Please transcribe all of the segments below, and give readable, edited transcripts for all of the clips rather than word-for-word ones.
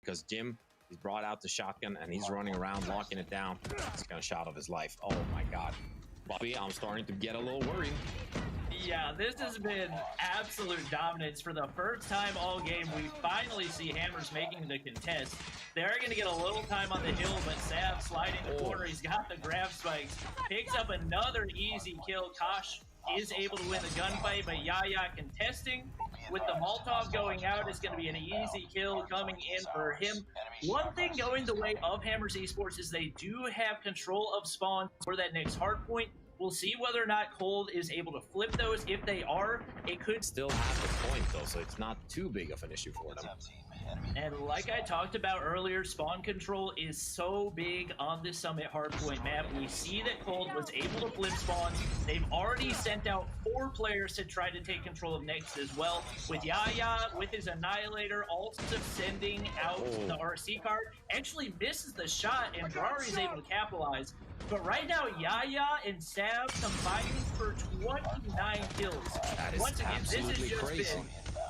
because Jim, he's brought out the shotgun and he's running around locking it down. It's gonna shot of his life. Oh my god. Bobby, I'm starting to get a little worried. Yeah, this has been absolute dominance for the first time all game. We finally see Hammers making the contest. They're going to get a little time on the hill, but Sav sliding the corner. He's got the grab spikes. Picks up another easy kill. Kosh is able to win the gunfight, but Yaya contesting. With the Molotov going out, it's going to be an easy kill coming in for him. One thing going the way of Hammers Esports is they do have control of spawns for that next hard point. We'll see whether or not Cold is able to flip those. If they are, it could still have the point though, so it's not too big of an issue for them. And like I talked about earlier, spawn control is so big on this Summit Hardpoint map. We see that Cold was able to flip spawns. They've already sent out 4 players to try to take control of Next as well. With Yaya, with his Annihilator, also sending out the RC card. Actually misses the shot, and Drari is able to capitalize. But right now, Yaya and Sav combining for 29 kills. That is Once again, absolutely this has just crazy.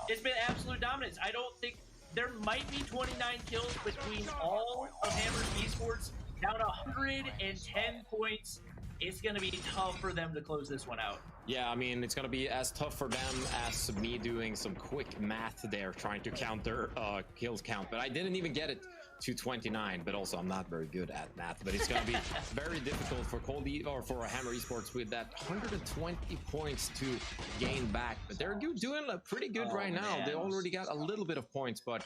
It's been absolute dominance. I don't think there might be 29 kills between all of Hammers Esports. Down 110 points. It's going to be tough for them to close this one out. Yeah, I mean, it's going to be as tough for them as me doing some quick math there, trying to count their kills count. But I didn't even get it to 29, but also I'm not very good at math. But it's going to be very difficult for for Hammer Esports with that 120 points to gain back. But they're doing pretty good right now. Man. They already got a little bit of points, but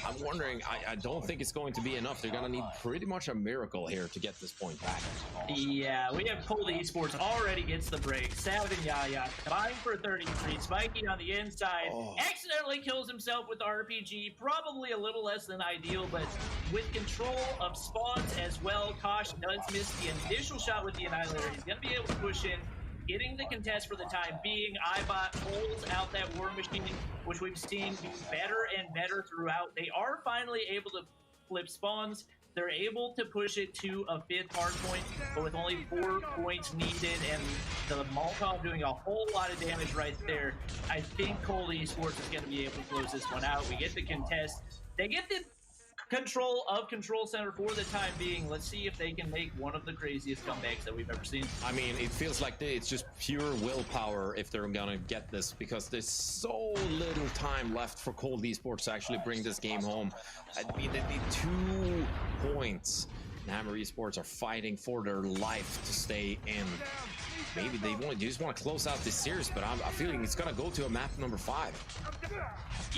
I'm wondering, I don't think it's going to be enough. They're going to need pretty much a miracle here to get this point back. Yeah, we have Cold Esports already gets the break. Sav and Yaya combined for 33. Spiky on the inside accidentally kills himself with the RPG. Probably a little less than ideal, but with control of spawns as well. Kosh does miss the initial shot with the Annihilator. He's going to be able to push in, getting the contest for the time being. Ibot pulls out that War Machine, which we've seen do better and better throughout. They are finally able to flip spawns. They're able to push it to a 5th hard point, but with only 4 points needed and the Molotov doing a whole lot of damage right there, I think Cold Esports is going to be able to close this one out. We get the contest. They get the control of Control Center for the time being. Let's see if they can make one of the craziest comebacks that we've ever seen. I mean, it feels like it's just pure willpower if they're gonna get this, because there's so little time left for Cold Esports to actually bring this game home. I mean, they need 2 points. And Hammer Esports are fighting for their life to stay in. Maybe they just want to close out this series, but I'm feeling it's gonna go to a map number 5.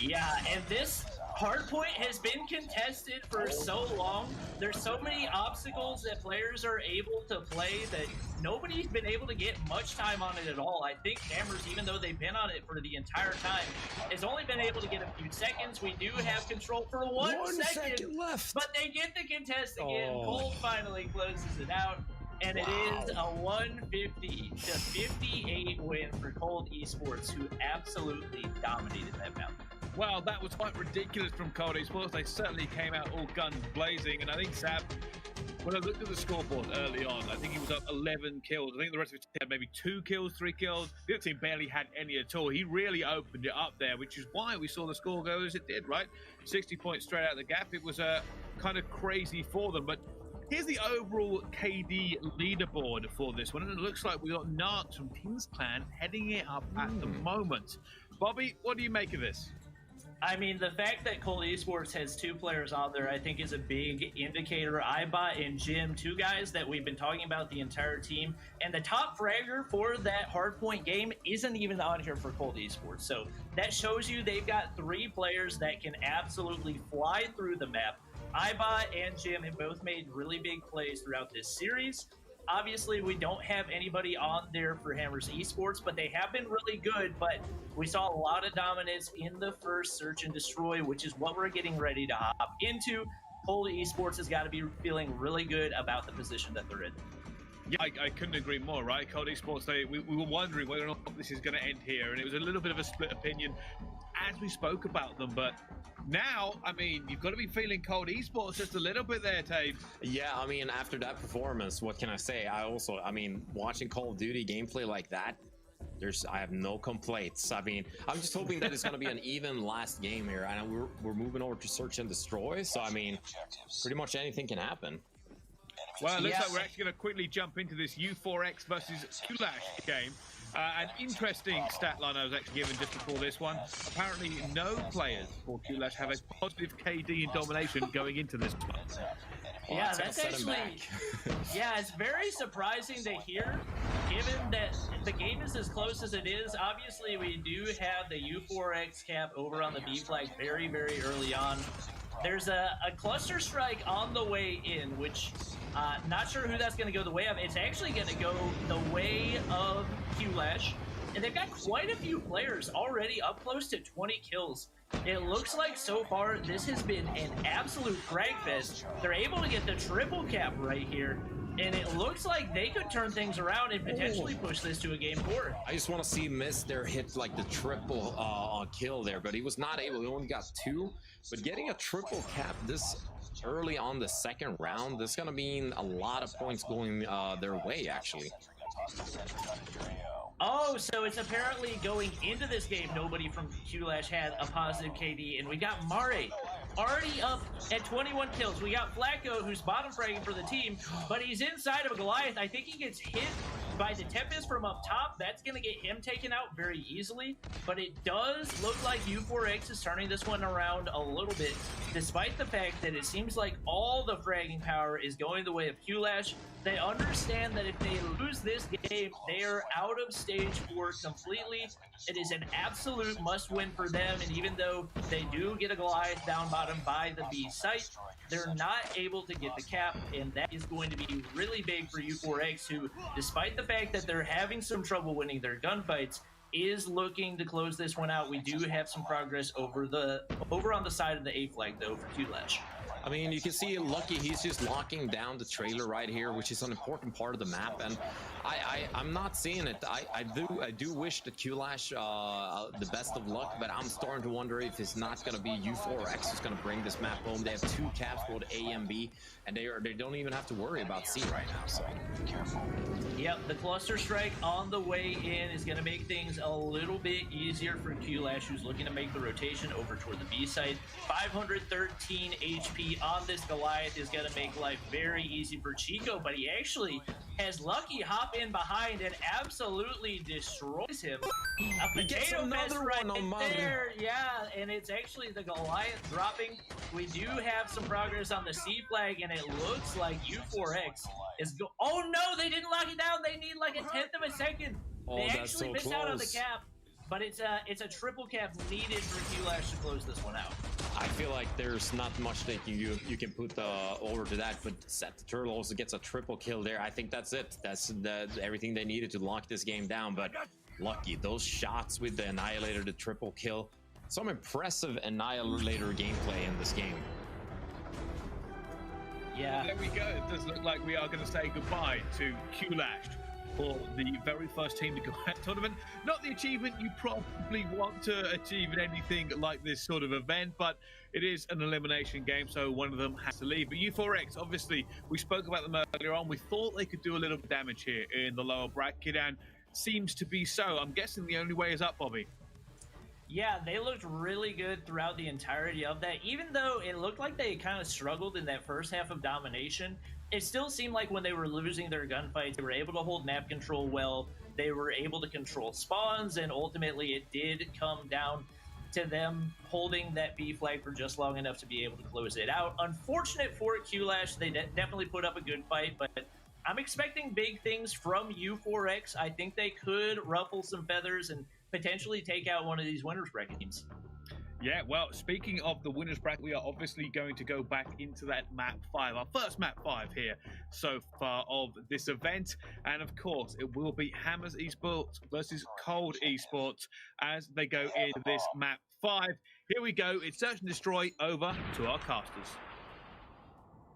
Yeah, and this hardpoint has been contested for so long. There's so many obstacles that players are able to play that nobody's been able to get much time on it at all. I think Hammers, even though they've been on it for the entire time, has only been able to get a few seconds. We do have control for one second left, but they get the contest again. Cold finally closes it out. And it is a 150 to 58 win for Cold Esports, who absolutely dominated that map. Well, that was quite ridiculous from Cold Esports. They certainly came out all guns blazing, and I think Sav, when I looked at the scoreboard early on, I think he was up 11 kills. I think the rest of his team had maybe 2 kills, 3 kills. The other team barely had any at all. He really opened it up there, which is why we saw the score go as it did, right? 60 points straight out the gap. It was kind of crazy for them, but here's the overall KD leaderboard for this one, and it looks like we got Narks from King's Clan heading it up at the moment. Bobby, what do you make of this? I mean, the fact that Cold Esports has 2 players on there, I think, is a big indicator. Ibot and Jim, 2 guys that we've been talking about the entire team, and the top fragger for that hardpoint game isn't even on here for Cold Esports. So that shows you they've got 3 players that can absolutely fly through the map. Ibot and Jim have both made really big plays throughout this series. Obviously, we don't have anybody on there for Hammers Esports, but they have been really good. But we saw a lot of dominance in the first Search and Destroy, which is what we're getting ready to hop into. Cold Esports has got to be feeling really good about the position that they're in. Yeah, I couldn't agree more, right? Cold Esports, we were wondering whether or not this is going to end here, and it was a little bit of a split opinion as we spoke about them, but now, I mean, you've got to be feeling Cold Esports just a little bit there, Tate. Yeah, I mean, after that performance, what can I say? I mean, watching Call of Duty gameplay like that, I have no complaints. I mean, I'm just hoping that it's going to be an even last game here, and we're moving over to search and destroy. So I mean, pretty much anything can happen. Well, it looks like we're actually going to quickly jump into this U4X versus Kulash game. An interesting stat line I was actually given just before this one. Apparently, no players for Kulash have a positive KD in domination going into this one. Well, yeah, that's actually, yeah, it's very surprising to hear, given that the game is as close as it is. Obviously, we do have the U4X cap over on the B flag very, very early on. There's a cluster strike on the way in, which not sure who that's going to go the way of. It's actually going to go the way of Kulash, and they've got quite a few players already up close to 20 kills. It looks like so far this has been an absolute frag fest. They're able to get the triple cap right here, and it looks like they could turn things around and potentially push this to a game 4. I just want to see Miss there hit like the triple kill there, but he was not able. He only got 2. But getting a triple cap this early on the second round, this is going to mean a lot of points going their way, actually. Oh, so it's apparently going into this game, nobody from Kulash had a positive KD, and we got Mare already up at 21 kills. We got Flacco, who's bottom fragging for the team, but he's inside of a Goliath. I think he gets hit by the Tempest from up top. That's going to get him taken out very easily, but it does look like U4X is turning this one around a little bit, despite the fact that it seems like all the fragging power is going the way of Kulash. They understand that if they lose this game, they are out of stage 4 completely. It is an absolute must-win for them, and even though they do get a Goliath down bottom by the B site, they're not able to get the cap, and that is going to be really big for U4X, who, despite the fact that they're having some trouble winning their gunfights, is looking to close this one out. We do have some progress over on the side of the A flag, though, for Kulash. I mean, you can see Lucky, he's just locking down the trailer right here, which is an important part of the map, and I'm not seeing it. I do wish that Kulash the best of luck, but I'm starting to wonder if it's not going to be U4X who's going to bring this map home. They have 2 caps, both A and B, and they don't even have to worry about C right now. So yep, the cluster strike on the way in is going to make things a little bit easier for Kulash, who's looking to make the rotation over toward the B side. 513 HP on this Goliath is going to make life very easy for Chico, but he actually has Lucky hop in behind and absolutely destroys him. A potato fest right there, yeah, and it's actually the Goliath dropping. We do have some progress on the C flag, and it looks like U4X is oh no, they didn't lock it down. They need like a 10th of a second. Oh, they that's actually so missed close. out on the cap, but it's a triple cap needed for Kulash to close this one out. I feel like there's not much that you can put over to that, but Set the Turtle also gets a triple kill there. I think that's it. That's everything they needed to lock this game down. But Lucky, those shots with the Annihilator, the triple kill, some impressive Annihilator gameplay in this game. Yeah. Well, there we go. It does look like we are going to say goodbye to Kulash for the very first team to go at the tournament. Not the achievement you probably want to achieve in anything like this sort of event, but it is an elimination game, so one of them has to leave. But U4X, obviously, we spoke about them earlier on. We thought they could do a little damage here in the lower bracket, and seems to be so. I'm guessing the only way is up, Bobby. Yeah, they looked really good throughout the entirety of that. Even though it looked like they kind of struggled in that first half of domination, it still seemed like when they were losing their gunfights, they were able to hold map control well. They were able to control spawns, and ultimately it did come down to them holding that B flag for just long enough to be able to close it out. Unfortunate for Kulash, they definitely put up a good fight, but I'm expecting big things from U4X. I think they could ruffle some feathers and potentially take out one of these winners bracket teams. Yeah, well, speaking of the winners bracket, we are obviously going to go back into that map 5, our first map 5 here so far of this event. And of course, it will be Hammers Esports versus Cold Esports as they go into this map 5. Here we go. It's Search and Destroy. Over to our casters.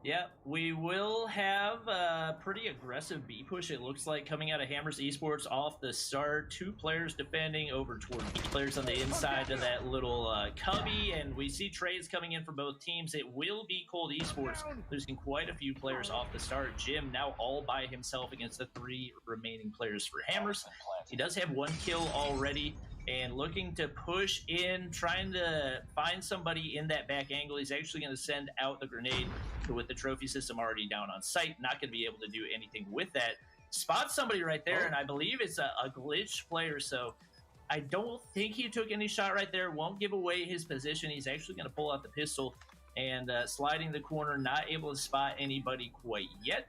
Yeah, we will have a pretty aggressive B push, it looks like, coming out of Hammers Esports off the start. 2 players defending over toward players on the inside of that little cubby, and we see trades coming in for both teams. It will be Cold Esports losing quite a few players off the start. Jim now all by himself against the 3 remaining players for Hammers. He does have 1 kill already, and looking to push in, trying to find somebody in that back angle. He's actually going to send out the grenade with the trophy system already down on site. Not going to be able to do anything with that. Spots somebody right there, and I believe it's a glitch player, so I don't think he took any shot right there. Won't give away his position. He's actually going to pull out the pistol and sliding the corner, not able to spot anybody quite yet.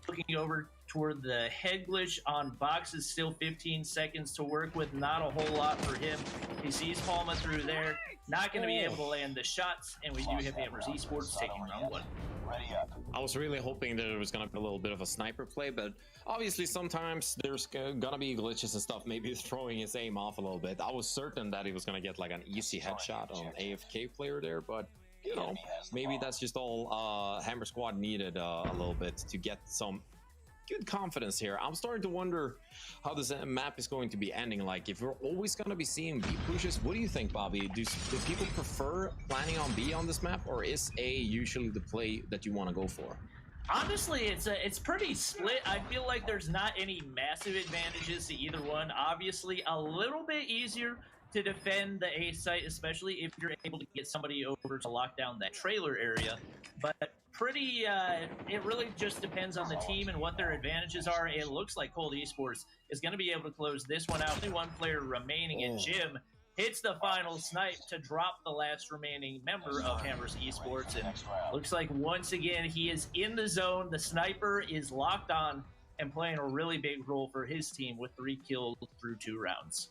Looking over toward the head glitch on boxes, still 15 seconds to work with, not a whole lot for him. He sees Palma through there, not going to be able to land the shots, and we do have Hammers Esports taking round 1. I was really hoping that it was going to be a little bit of a sniper play, but obviously sometimes there's going to be glitches and stuff, maybe throwing his aim off a little bit. I was certain that he was going to get like an easy headshot on AFK player there, but you know, maybe that's just all Hammer Squad needed a little bit to get some good confidence here. I'm starting to wonder how this map is going to be ending. Like, if we're always going to be seeing B pushes, what do you think, Bobby? Do people prefer planning on B on this map, or is A usually the play that you want to go for? Honestly, it's pretty split. I feel like there's not any massive advantages to either one. Obviously, a little bit easier to defend the A site, especially if you're able to get somebody over to lock down that trailer area. But pretty, it really just depends on the team and what their advantages are. It looks like Cold Esports is going to be able to close this one out. Only 1 player remaining, and Jim hits the final snipe to drop the last remaining member of Hammers Esports. And looks like once again he is in the zone. The sniper is locked on and playing a really big role for his team with 3 kills through 2 rounds.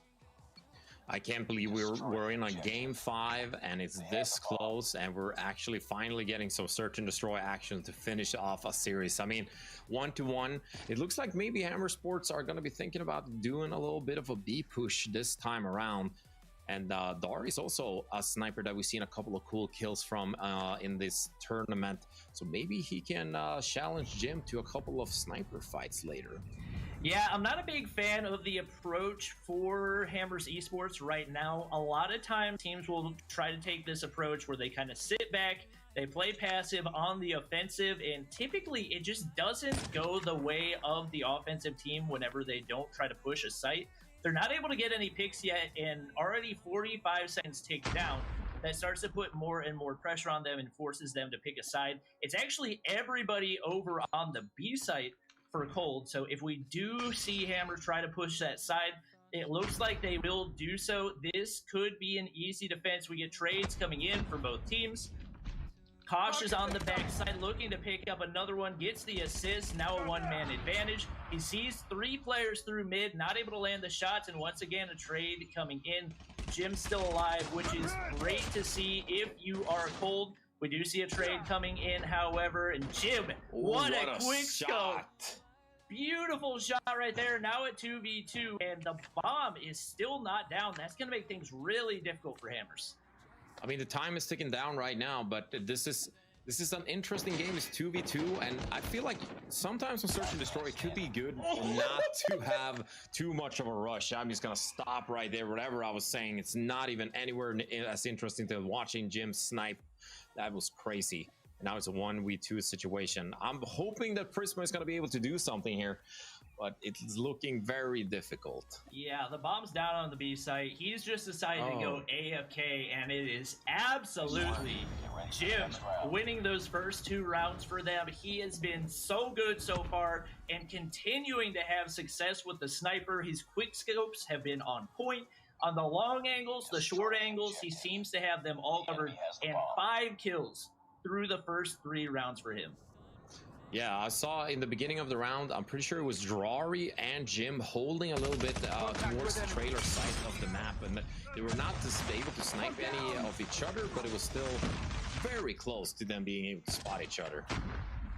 I can't believe we're in a game 5 and it's this close, and we're actually finally getting some search and destroy action to finish off a series. I mean, 1-1. It looks like maybe Hammer Sports are going to be thinking about doing a little bit of a B push this time around. And Dari is also a sniper that we've seen a couple of cool kills from in this tournament. So maybe he can challenge Jim to a couple of sniper fights later. Yeah, I'm not a big fan of the approach for Hammers Esports right now. A lot of times teams will try to take this approach where they kind of sit back, they play passive on the offensive, and typically it just doesn't go the way of the offensive team whenever they don't try to push a site. They're not able to get any picks yet, and already 45 seconds ticked down. That starts to put more and more pressure on them and forces them to pick a side. It's actually everybody over on the B site for Cold. So if we do see Hammer try to push that side, it looks like they will do so. This could be an easy defense. We get trades coming in for both teams. Kosh is on the backside looking to pick up another one, gets the assist, now a 1-man advantage. He sees 3 players through mid, not able to land the shots, and once again a trade coming in. Jim's still alive, which is great to see if you are Cold. We do see a trade coming in, however, and Jim, what a quick scope. Beautiful shot right there. Now at 2v2, and the bomb is still not down. That's going to make things really difficult for Hammers. I mean, the time is ticking down right now, but this is an interesting game. It's 2v2, and I feel like sometimes on Search and Destroy, it could be good not to have too much of a rush. I'm just going to stop right there. Whatever I was saying, it's not even anywhere as interesting to watching Jim snipe. That was crazy. Now it's a 1v2 situation. I'm hoping that Prisma is going to be able to do something here, but it's looking very difficult. Yeah, the bomb's down on the B site. He's just decided to go AFK, and it is absolutely Jim winning those first 2 rounds for them. He has been so good so far and continuing to have success with the sniper. His quick scopes have been on point. On the long angles, the short angles, he seems to have them all covered, and 5 kills through the first 3 rounds for him. Yeah, I saw in the beginning of the round, I'm pretty sure it was Drari and Jim holding a little bit towards the trailer side of the map, and they were not able to snipe any of each other, but it was still very close to them being able to spot each other.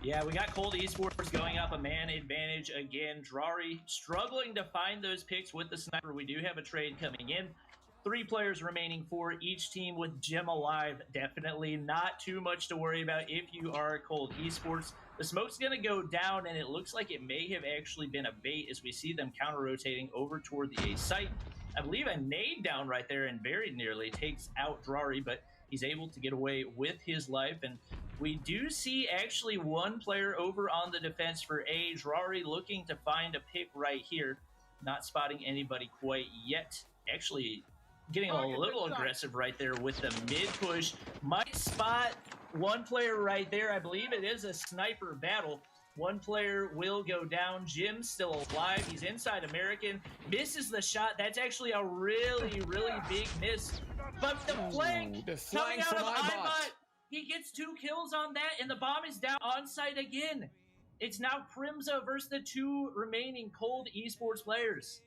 Yeah, we got Cold Esports going up a man advantage again. Drari struggling to find those picks with the sniper. We do have a trade coming in. 3 players remaining for each team with Jim alive. Definitely not too much to worry about if you are Cold Esports. The smoke's going to go down, and it looks like it may have actually been a bait as we see them counter-rotating over toward the A site. I believe a nade down right there and very nearly takes out Drari, but he's able to get away with his life. And we do see actually one player over on the defense for A. Drari looking to find a pick right here. Not spotting anybody quite yet. Actually getting a little aggressive right there with the mid push. Might spot one player right there. I believe it is a sniper battle. One player will go down. Jim's still alive. He's inside American. Misses the shot. That's actually a really, really big miss. But the flank coming out of iBot. He gets 2 kills on that, and the bomb is down on site again. It's now Primza versus the 2 remaining Cold Esports players.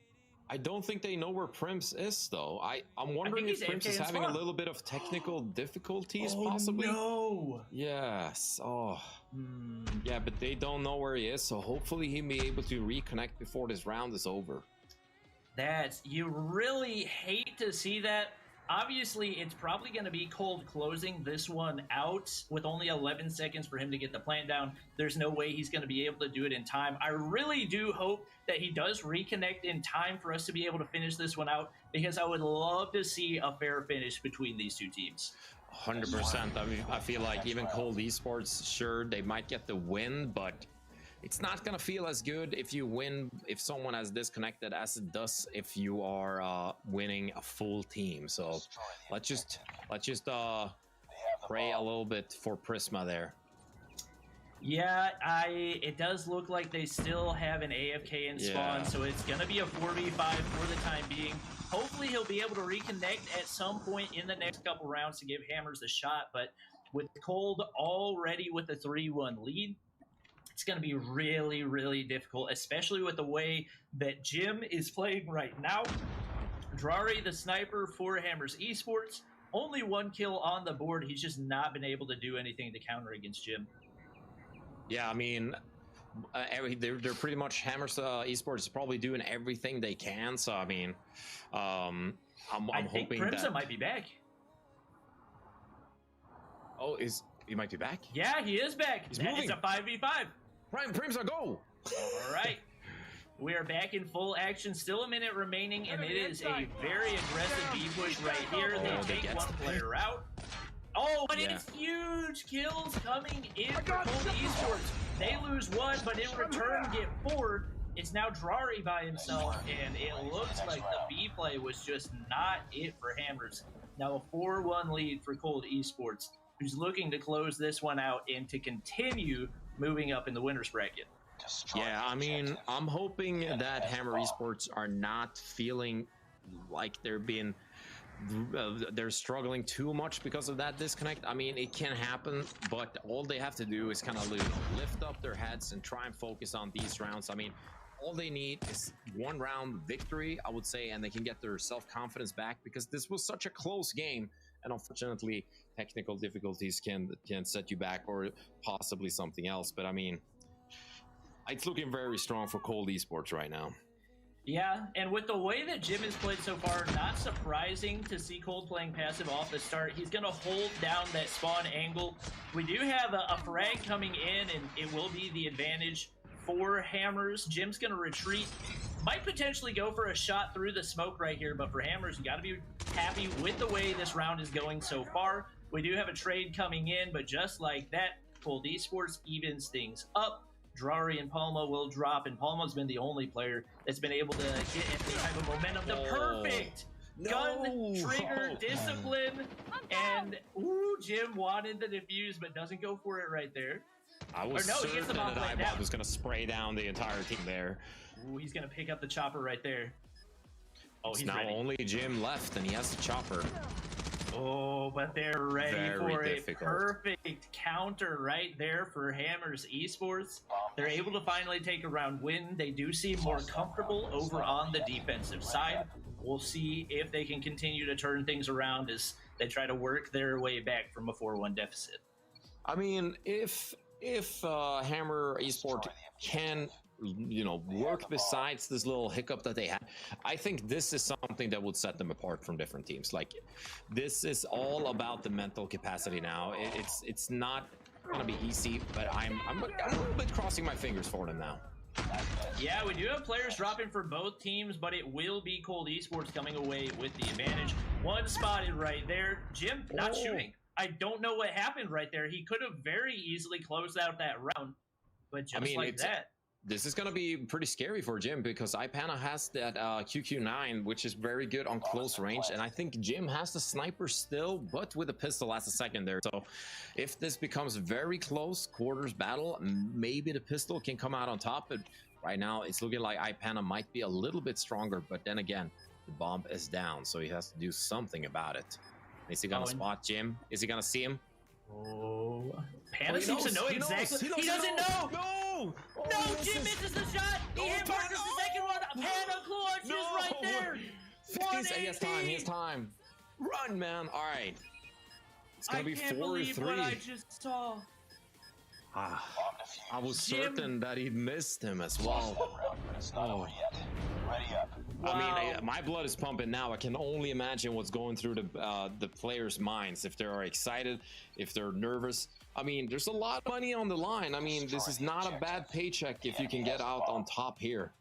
I don't think they know where Prims is, though. I'm wondering if Prims is having a little bit of technical difficulties, possibly. No. Yes. Oh. Yeah, but they don't know where he is, so hopefully he'll be able to reconnect before this round is over. You really hate to see that. Obviously, it's probably going to be Cold closing this one out with only 11 seconds for him to get the plant down. There's no way he's going to be able to do it in time. I really do hope that he does reconnect in time for us to be able to finish this one out, because I would love to see a fair finish between these 2 teams. 100%. I mean, I feel like even Cold Esports, sure, they might get the win, but it's not gonna feel as good if you win, if someone has disconnected, as it does if you are winning a full team. So let's just pray a little bit for Prisma there. Yeah, it does look like they still have an AFK in spawn, so it's gonna be a 4v5 for the time being. Hopefully he'll be able to reconnect at some point in the next couple rounds to give Hammers a shot, but with Cold already with a 3-1 lead, it's going to be really, really difficult, especially with the way that Jim is playing right now. Drari, the sniper for Hammers Esports, only 1 kill on the board. He's just not been able to do anything to counter against Jim. Yeah, I mean, they're pretty much Hammers Esports is probably doing everything they can. So I mean, I'm hoping Primza that might be back. Oh, he might be back? Yeah, he is back. He's moving. It's a 5v5. Prime Primza, go! All right. We are back in full action. Still a minute remaining, and it is a very aggressive B push right here. They take 1 player out. Oh, but it's huge kills coming in for Cold Esports. They lose 1, but in return get 4. It's now Drari by himself, and it looks like the B play was just not it for Hammers. Now a 4-1 lead for Cold Esports, who's looking to close this one out and to continue moving up in the winner's bracket. Yeah, I mean, I'm hoping that Hammer Esports are not feeling like they're struggling too much because of that disconnect. I mean, it can happen, but all they have to do is kind of lift up their heads and try and focus on these rounds. I mean, all they need is 1 round victory, I would say, and they can get their self-confidence back, because this was such a close game. And unfortunately, technical difficulties can set you back, or possibly something else. But I mean, it's looking very strong for Cold Esports right now. Yeah, and with the way that Jim has played so far, not surprising to see Cold playing passive off the start. He's going to hold down that spawn angle. We do have a frag coming in, and it will be the advantage for Hammers. Jim's going to retreat. Might potentially go for a shot through the smoke right here, but for Hammers, you got to be happy with the way this round is going so far. We do have a trade coming in, but just like that, Cold Esports evens things up. Drari and Palma will drop, and Palma's been the only player that's been able to get any type of momentum. The perfect gun trigger discipline, and Jim wanted the defuse, but doesn't go for it right there. I was certain that iBot was going to spray down the entire team there. Ooh, he's going to pick up the chopper right there. Oh, it's he's now ready. Only Jim left, and he has the chopper. Oh, but they're ready for difficult. A perfect counter right there for Hammers Esports. They're able to finally take a round win. They do seem more comfortable over on the defensive side. We'll see if they can continue to turn things around as they try to work their way back from a 4-1 deficit. I mean, if Hammer Esports can work besides this little hiccup that they had. I think this is something that would set them apart from different teams. Like, this is all about the mental capacity now. It's not gonna be easy, but I'm a little bit crossing my fingers for them now. Yeah, we do have players dropping for both teams, but it will be Cold Esports coming away with the advantage. One spotted right there. Jim not shooting. I don't know what happened right there. He could have very easily closed out that round, but just that. This is going to be pretty scary for Jim because Ipana has that QQ9, which is very good on close range. And I think Jim has the sniper still, but with a pistol as a second there. So if this becomes very close quarters battle, maybe the pistol can come out on top. But right now it's looking like Ipana might be a little bit stronger. But then again, the bomb is down, so he has to do something about it. Is he going to spot Jim? Is he going to see him? Panda seems to know exactly. He doesn't know. No, Jim misses the shot. He hit markers the second one. Panda clutch is right there. He has time. He has time. Run, man. All right. It's gonna be 4-3. I can't believe what I just saw. I was certain that he missed him as well. Ready up. Wow. I mean, my blood is pumping now. I can only imagine what's going through the players' minds, if they're excited, if they're nervous. I mean, there's a lot of money on the line. I mean, this is not a bad paycheck if you can get out on top here.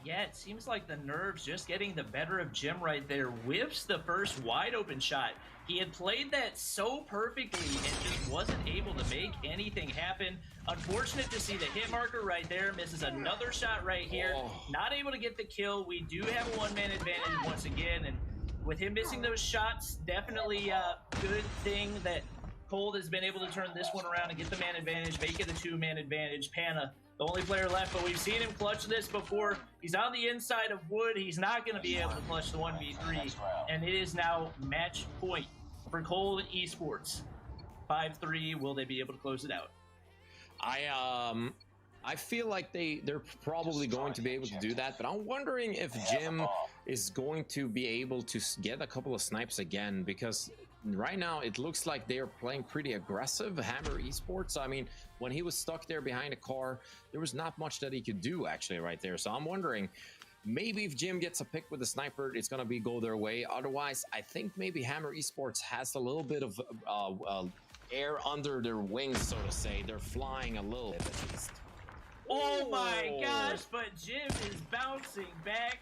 Yeah, it seems like the nerves just getting the better of Jim right there. Whiffs the first wide open shot. He had played that so perfectly and just wasn't able to make anything happen. Unfortunate to see the hit marker right there. Misses another shot right here. Not able to get the kill. We do have a one-man advantage once again. And with him missing those shots, definitely a good thing that Cold has been able to turn this one around and get the man advantage, make it a two-man advantage. Pana, the only player left, but we've seen him clutch this before. He's on the inside of Wood. He's not going to be able to clutch the 1v3, and it is now match point for Cold Esports. 5-3, will they be able to close it out? I feel like they're probably going to be able to do that, but I'm wondering if Jim is going to be able to get a couple of snipes again, because right now it looks like they're playing pretty aggressive. Hammer Esports, I mean, when he was stuck there behind a car, there was not much that he could do actually right there. So I'm wondering, maybe if Jim gets a pick with the sniper, it's going to go their way. Otherwise, I think maybe Hammer Esports has a little bit of air under their wings, so to say. They're flying a little bit at least. Oh my gosh, but Jim is bouncing back.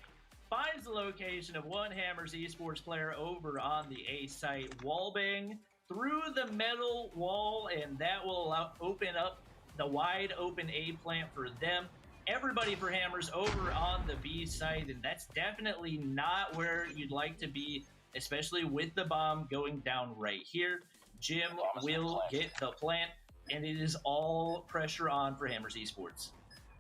Finds the location of one Hammers Esports player over on the A site. Wallbang through the metal wall, and that will open up the wide open A plant for them. Everybody for Hammers over on the B site, and that's definitely not where you'd like to be, especially with the bomb going down right here. Jim will get the plant, and it is all pressure on for Hammers Esports.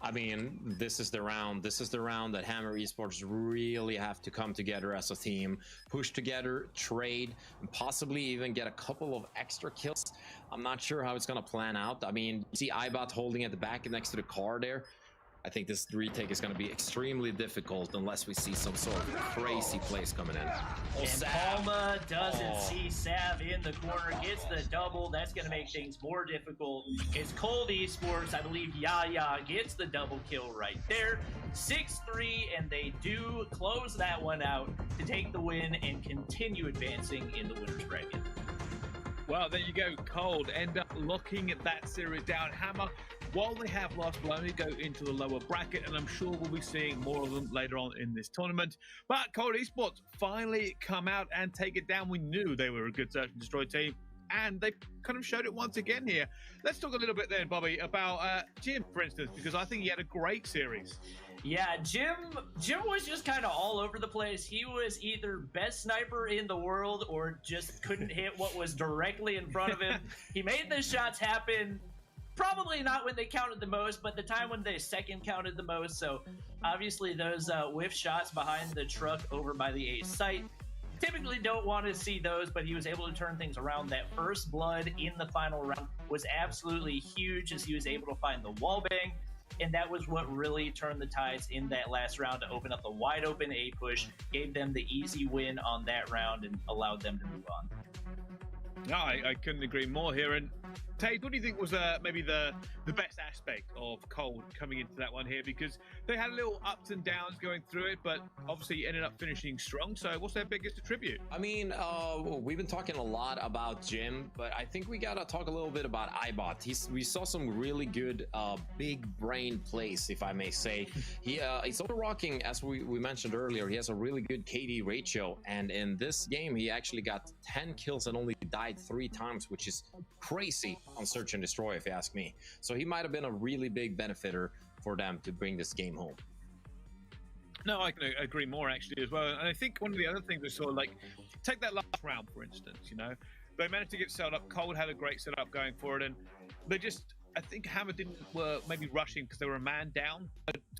I mean, this is the round. This is the round that Hammer Esports really have to come together as a team, push together, trade, and possibly even get a couple of extra kills. I'm not sure how it's going to plan out. I mean, see Ibot holding at the back next to the car there. I think this retake is going to be extremely difficult unless we see some sort of crazy plays coming in. And Palma doesn't see Sav in the corner, gets the double. That's going to make things more difficult. It's Cold Esports. I believe Yaya gets the double kill right there. 6-3, and they do close that one out to take the win and continue advancing in the winner's bracket. Well, there you go. Cold end up locking that series down. Hammer, while they have lost, will only go into the lower bracket, and I'm sure we'll be seeing more of them later on in this tournament. But Cold Esports finally come out and take it down. We knew they were a good search and destroy team, and they kind of showed it once again here. Let's talk a little bit then, Bobby, about Jim, for instance, because I think he had a great series. Yeah, Jim was just kind of all over the place. He was either best sniper in the world or just couldn't hit what was directly in front of him. He made the shots happen. Probably not when they counted the most, but the time when they second counted the most. So obviously those whiff shots behind the truck over by the A site, typically don't want to see those, but he was able to turn things around. That first blood in the final round was absolutely huge as he was able to find the wallbang, and that was what really turned the tides in that last round to open up the wide open A push, gave them the easy win on that round and allowed them to move on. No, I couldn't agree more here. And Tate, what do you think was maybe the best aspect of Cold coming into that one here? Because they had a little ups and downs going through it, but obviously ended up finishing strong. So what's their biggest attribute? I mean, we've been talking a lot about Jim, but I think we gotta talk a little bit about Ibot. We saw some really good big brain plays, if I may say. He's also rocking, as we mentioned earlier, he has a really good KD ratio, and in this game he actually got 10 kills and only died 3 times, which is crazy on search and destroy, if you ask me. So he might have been a really big benefitter for them to bring this game home. No, I can agree more actually as well. And I think one of the other things we saw, like, take that last round for instance, you know, they managed to get set up. Cold had a great setup going for it, and they just, I think Hammer were maybe rushing because they were a man down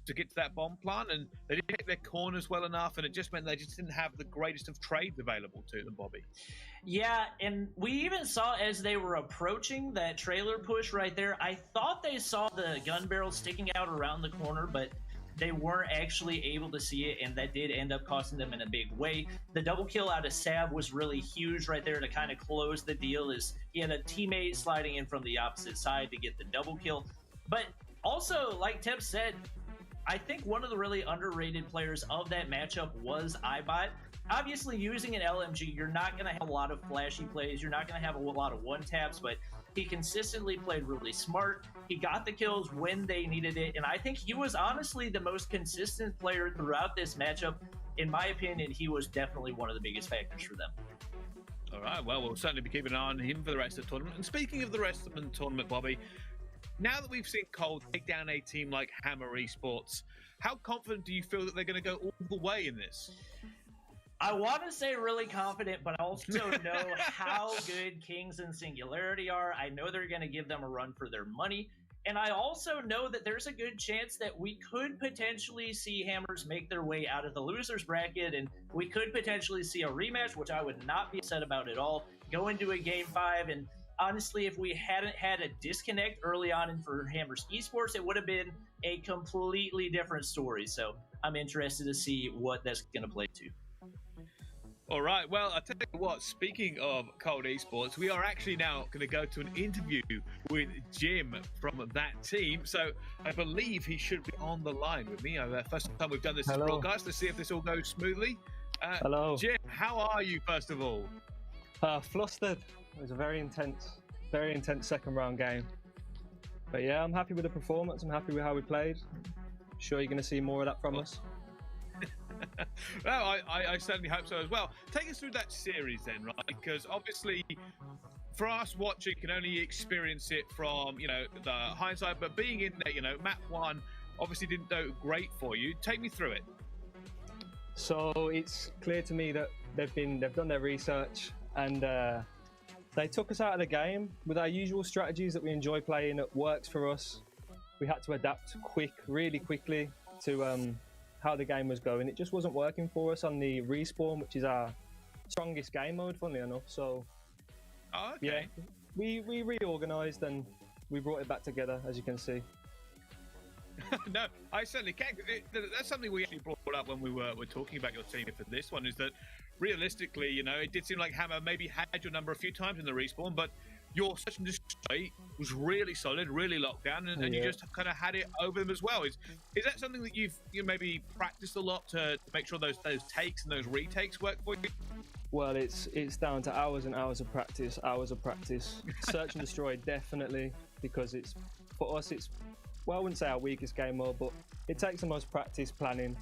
to get to that bomb plant, and they didn't hit their corners well enough, and it just meant they just didn't have the greatest of trades available to them, Bobby. Yeah, and we even saw as they were approaching that trailer push right there, I thought they saw the gun barrel sticking out around the corner, but they weren't actually able to see it, and that did end up costing them in a big way. The double kill out of Sav was really huge right there to kind of close the deal, as he had a teammate sliding in from the opposite side to get the double kill. But also, like Teb said, I think one of the really underrated players of that matchup was Ibot. Obviously, using an LMG, you're not going to have a lot of flashy plays. You're not going to have a lot of one-taps, but he consistently played really smart. He got the kills when they needed it, and I think he was honestly the most consistent player throughout this matchup. In my opinion, he was definitely one of the biggest factors for them. All right, well, we'll certainly be keeping an eye on him for the rest of the tournament. And speaking of the rest of the tournament, Bobby, now that we've seen Cold take down a team like Hammer Esports, how confident do you feel that they're going to go all the way in this? I want to say really confident, but I also know how good Kings and Singularity are. I know they're going to give them a run for their money. And I also know that there's a good chance that we could potentially see Hammers make their way out of the losers bracket, and we could potentially see a rematch, which I would not be upset about at all, go into a Game 5. And honestly, if we hadn't had a disconnect early on in for Hammers Esports, it would have been a completely different story. So I'm interested to see what that's going to play to. All right, well, I'll tell you what, speaking of Cold Esports, we are actually now going to go to an interview with Jim from that team. So I believe he should be on the line with me. First time we've done this broadcast. Let's see if this all goes smoothly. Hello. Jim, how are you, first of all? Flustered. It was a very intense second round game. But yeah, I'm happy with the performance. I'm happy with how we played. Sure you're going to see more of that from us. No, I certainly hope so as well. Take us through that series then, right? Because obviously, for us watching, can only experience it from, you know, the hindsight. But being in there, you know, map 1 obviously didn't go great for you. Take me through it. So it's clear to me that they've done their research, and they took us out of the game with our usual strategies that we enjoy playing. It works for us. We had to adapt really quickly to how the game was going. It just wasn't working for us on the respawn, which is our strongest game mode, funnily enough. So yeah, we reorganized and we brought it back together, as you can see. No, I certainly can. That's something we actually brought up when we were talking about your team for this one, is that realistically, you know, it did seem like Hammer maybe had your number a few times in the respawn, but your search and destroy was really solid, really locked down, and you just kind of had it over them as well. Is that something that you maybe practiced a lot to make sure those takes and those retakes work for you? Well, it's down to hours and hours of practice. Search and destroy, definitely, because it's, for us, it's, well, I wouldn't say our weakest game mode, but it takes the most practice, planning,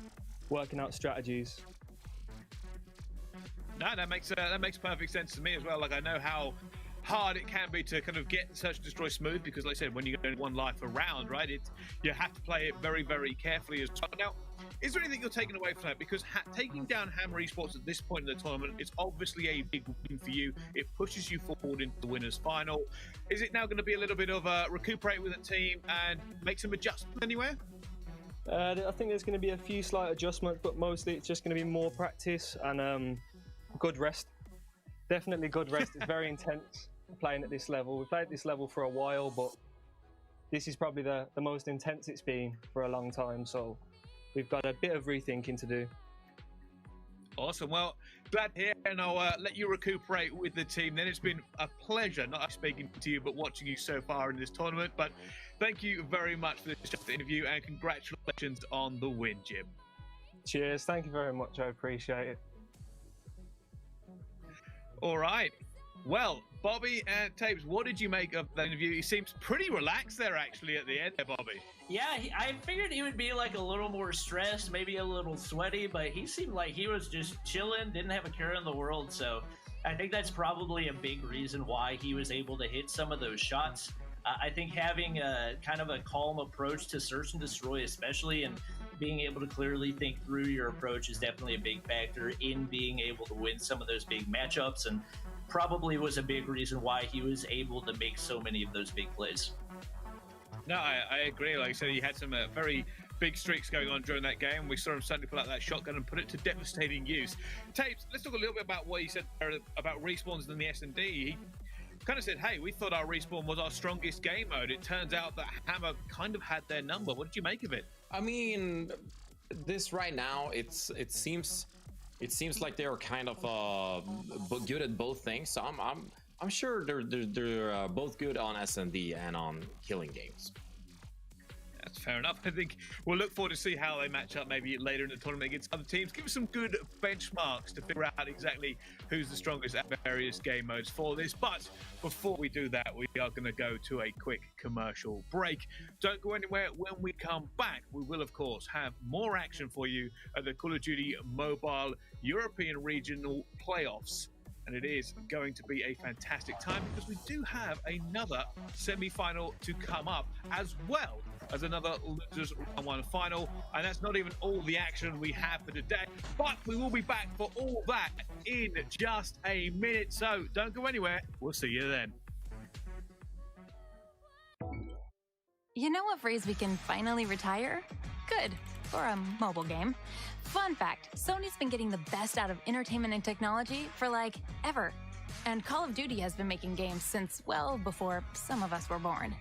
working out strategies. No, that makes perfect sense to me as well. Like, I know how hard it can be to kind of get search and destroy smooth, because like I said, when you go one life around, right, you have to play it very, very carefully as well. Now, is there anything you're taking away from that? Because taking down Hammer Esports at this point in the tournament is obviously a big win for you. It pushes you forward into the winners final. Is it now going to be a little bit of recuperate with the team and make some adjustments anywhere? I think there's going to be a few slight adjustments, but mostly it's just going to be more practice and good rest. Definitely good rest. It's very intense playing at this level. We've played at this level for a while, but this is probably the most intense it's been for a long time. So we've got a bit of rethinking to do. Awesome. Well, glad to hear, and I'll let you recuperate with the team. Then it's been a pleasure not only speaking to you, but watching you so far in this tournament. But thank you very much for this interview, and congratulations on the win, Jim. Cheers. Thank you very much. I appreciate it. All right. Well, Bobby and Tapes, what did you make of that interview? He seems pretty relaxed there, actually, at the end there, Bobby. Yeah, I figured he would be like a little more stressed, maybe a little sweaty, but he seemed like he was just chilling, didn't have a care in the world. So I think that's probably a big reason why he was able to hit some of those shots. I think having a kind of a calm approach to search and destroy, especially, and being able to clearly think through your approach is definitely a big factor in being able to win some of those big matchups, and probably was a big reason why he was able to make so many of those big plays. No, I agree. Like I said, he had some very big streaks going on during that game. We saw him suddenly pull out that shotgun and put it to devastating use. Tapes, let's talk a little bit about what he said about respawns in the S&D. He kind of said, hey, we thought our respawn was our strongest game mode. It turns out that Hammer kind of had their number. What did you make of it? I mean, this right now, it seems like they're kind of good at both things. So I'm sure they're both good on S&D and on killing games. That's fair enough. I think we'll look forward to see how they match up maybe later in the tournament against other teams. Give us some good benchmarks to figure out exactly who's the strongest at various game modes for this. But before we do that, we are going to go to a quick commercial break. Don't go anywhere. When we come back, we will, of course, have more action for you at the Call of Duty Mobile European Regional Playoffs. And it is going to be a fantastic time because we do have another semi-final to come up, as well as another losers round one final. And that's not even all the action we have for today, but we will be back for all that in just a minute. So don't go anywhere. We'll see you then. You know what phrase we can finally retire? Good, for a mobile game. Fun fact, Sony's been getting the best out of entertainment and technology for like ever. And Call of Duty has been making games since well before some of us were born.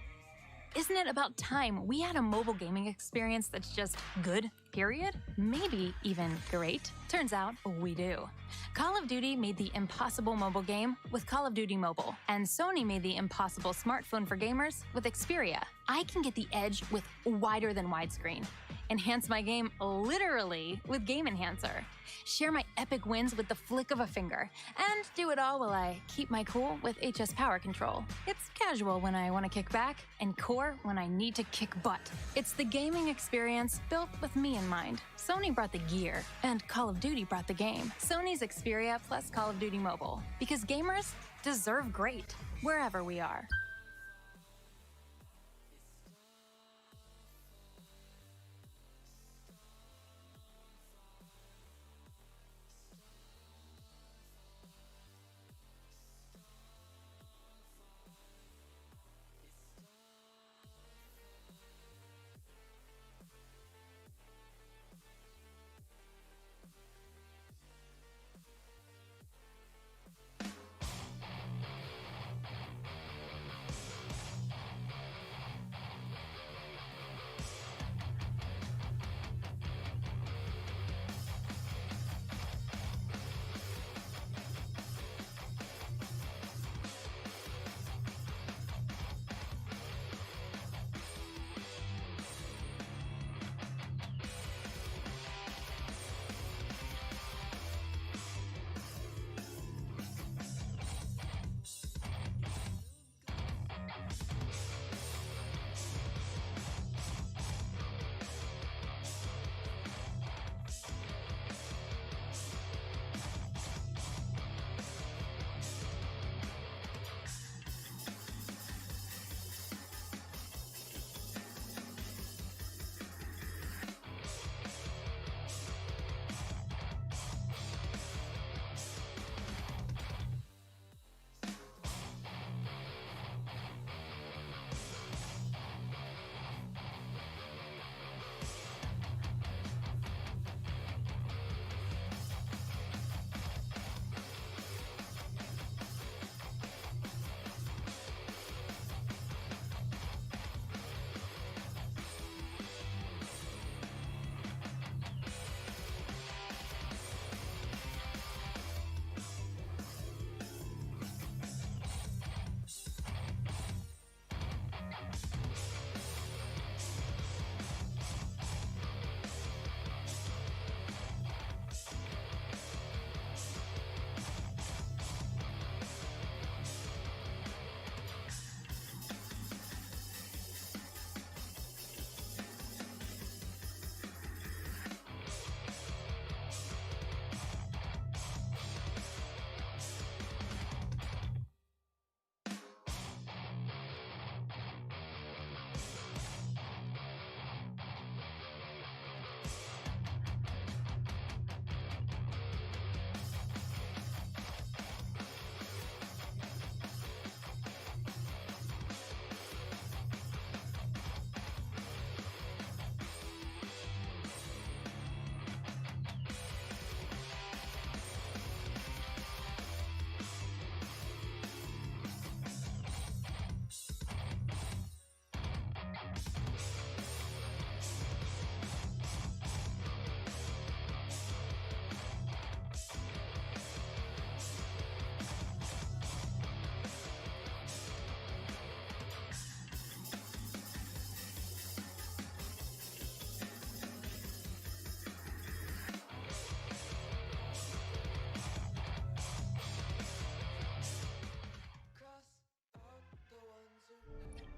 Isn't it about time we had a mobile gaming experience that's just good, period? Maybe even great? Turns out we do. Call of Duty made the impossible mobile game with Call of Duty Mobile, and Sony made the impossible smartphone for gamers with Xperia. I can get the edge with wider than widescreen, enhance my game literally with Game Enhancer, share my epic wins with the flick of a finger, and do it all while I keep my cool with HS Power Control. It's casual when I want to kick back, and core when I need to kick butt. It's the gaming experience built with me in mind. Sony brought the gear, and Call of Duty brought the game. Sony's Xperia plus Call of Duty Mobile. Because gamers deserve great, wherever we are.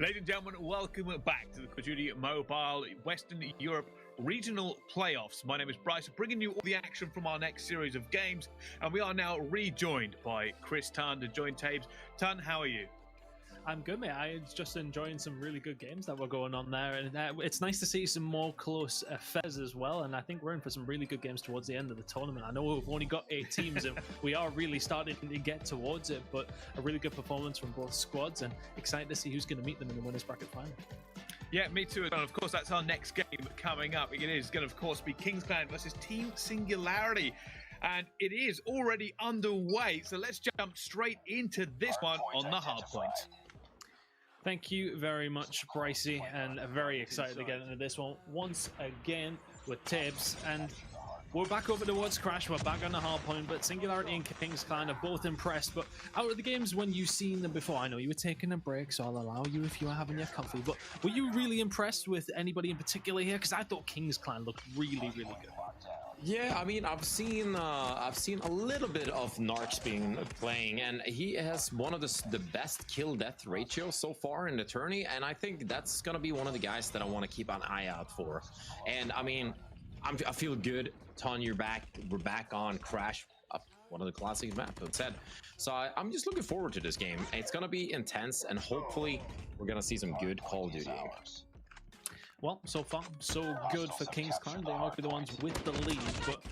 Ladies and gentlemen, welcome back to the Call of Duty Mobile Western Europe Regional Playoffs. My name is Bryce, bringing you all the action from our next series of games, and we are now rejoined by Chris Tunn to join Tabes. Tunn, how are you? I'm good, mate. I'm just enjoying some really good games that were going on there, and it's nice to see some more close affairs as well. And I think we're in for some really good games towards the end of the tournament. I know we've only got 8 teams, and we are really starting to get towards it. But a really good performance from both squads, and excited to see who's going to meet them in the winners bracket final. Yeah, me too. And of course, that's our next game coming up. It is going to, of course, be Kings Clan versus Team Singularity. And it is already underway. So let's jump straight into this one on the hard point. Thank you very much, Brycey, and very excited to get into this one once again with Tibbs. And we're back over towards Crash, we're back on the hard point, but Singularity and Kings Clan are both impressed. But out of the games when you've seen them before, I know you were taking a break, so I'll allow you if you are having your coffee, but were you really impressed with anybody in particular here? Because I thought Kings Clan looked really, really good. Yeah, I mean, I've seen a little bit of Narcs being playing, and he has one of the best kill-death ratios so far in the tourney, and I think that's gonna be one of the guys that I want to keep an eye out for. And I mean, I feel good. Ton, you're back. We're back on Crash, one of the classic maps, as said. So I'm just looking forward to this game. It's gonna be intense, and hopefully we're gonna see some good Call of Duty. Well, so far, so good for Kings Clan. They might be the ones with the lead, but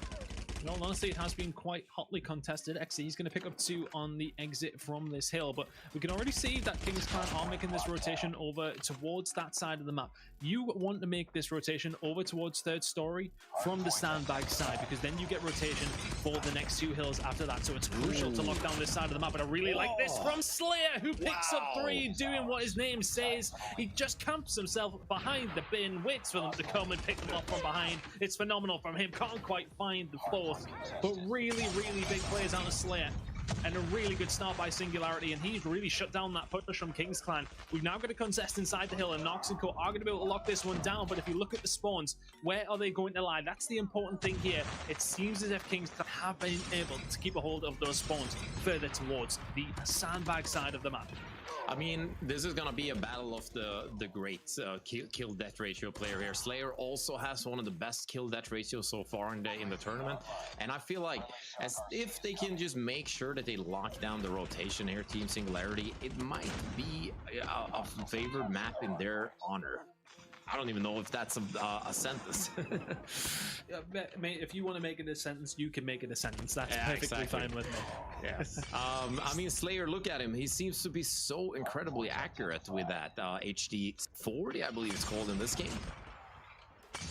in all honesty, it has been quite hotly contested. XE is going to pick up 2 on the exit from this hill, but we can already see that Kings Clan are making this rotation over towards that side of the map. You want to make this rotation over towards third story from the sandbag side, because then you get rotation for the next 2 hills after that. So it's crucial to lock down this side of the map, and I really like this from Slayer, who picks up 3, doing what his name says. He just camps himself behind the bin, waits for them to come and pick them up from behind. It's phenomenal from him. Can't quite find the 4th, but really, really big plays out of Slayer. And a really good start by Singularity, and he's really shut down that push from Kings Clan. We've now got a contest inside the hill, and Nox and Co are going to be able to lock this one down, but if you look at the spawns, where are they going to lie? That's the important thing here. It seems as if Kings Clan have been able to keep a hold of those spawns further towards the sandbag side of the map. I mean, this is gonna be a battle of the great kill death ratio player here. Slayer also has one of the best kill death ratios so far in the tournament, and I feel like as if they can just make sure that they lock down the rotation here, Team Singularity, it might be a favored map in their honor. I don't even know if that's a sentence. Mate, if you want to make it a sentence, you can make it a sentence. That's perfectly fine with me. Yes. I mean, Slayer, look at him. He seems to be so incredibly accurate with that HD 40, I believe it's called in this game.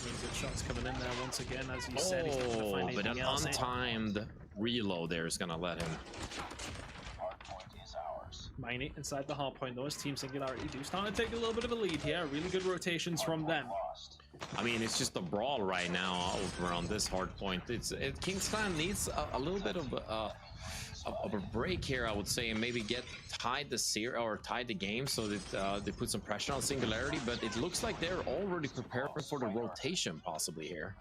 Really good shots coming in there once again, as you said. He's not going to find anything but an else. untimed reload there is going to let him. Mine it inside the hard point though, as Team Singularity do start to take a little bit of a lead here. Really good rotations from them. I mean, it's just a brawl right now over on this hard point. Kings Clan needs a little bit of a break here, I would say, and maybe tied the game so that they put some pressure on Singularity. But it looks like they're already preparing for the rotation possibly here.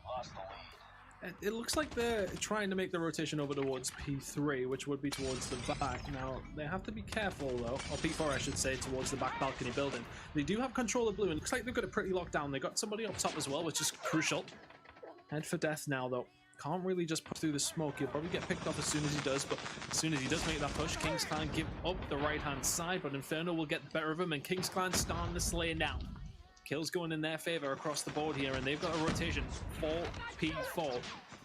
It looks like they're trying to make the rotation over towards P3, which would be towards the back. Now, they have to be careful, though, or P4, I should say, towards the back balcony building. They do have control of blue, and it looks like they've got it pretty locked down. They got somebody up top as well, which is crucial. Head for death now, though. Can't really just push through the smoke. He'll probably get picked off as soon as he does, but as soon as he does make that push, Kings Clan give up the right-hand side, but Inferno will get the better of him, and Kings Clan starting to slay now. Kills going in their favor across the board here, and they've got a rotation 4P4.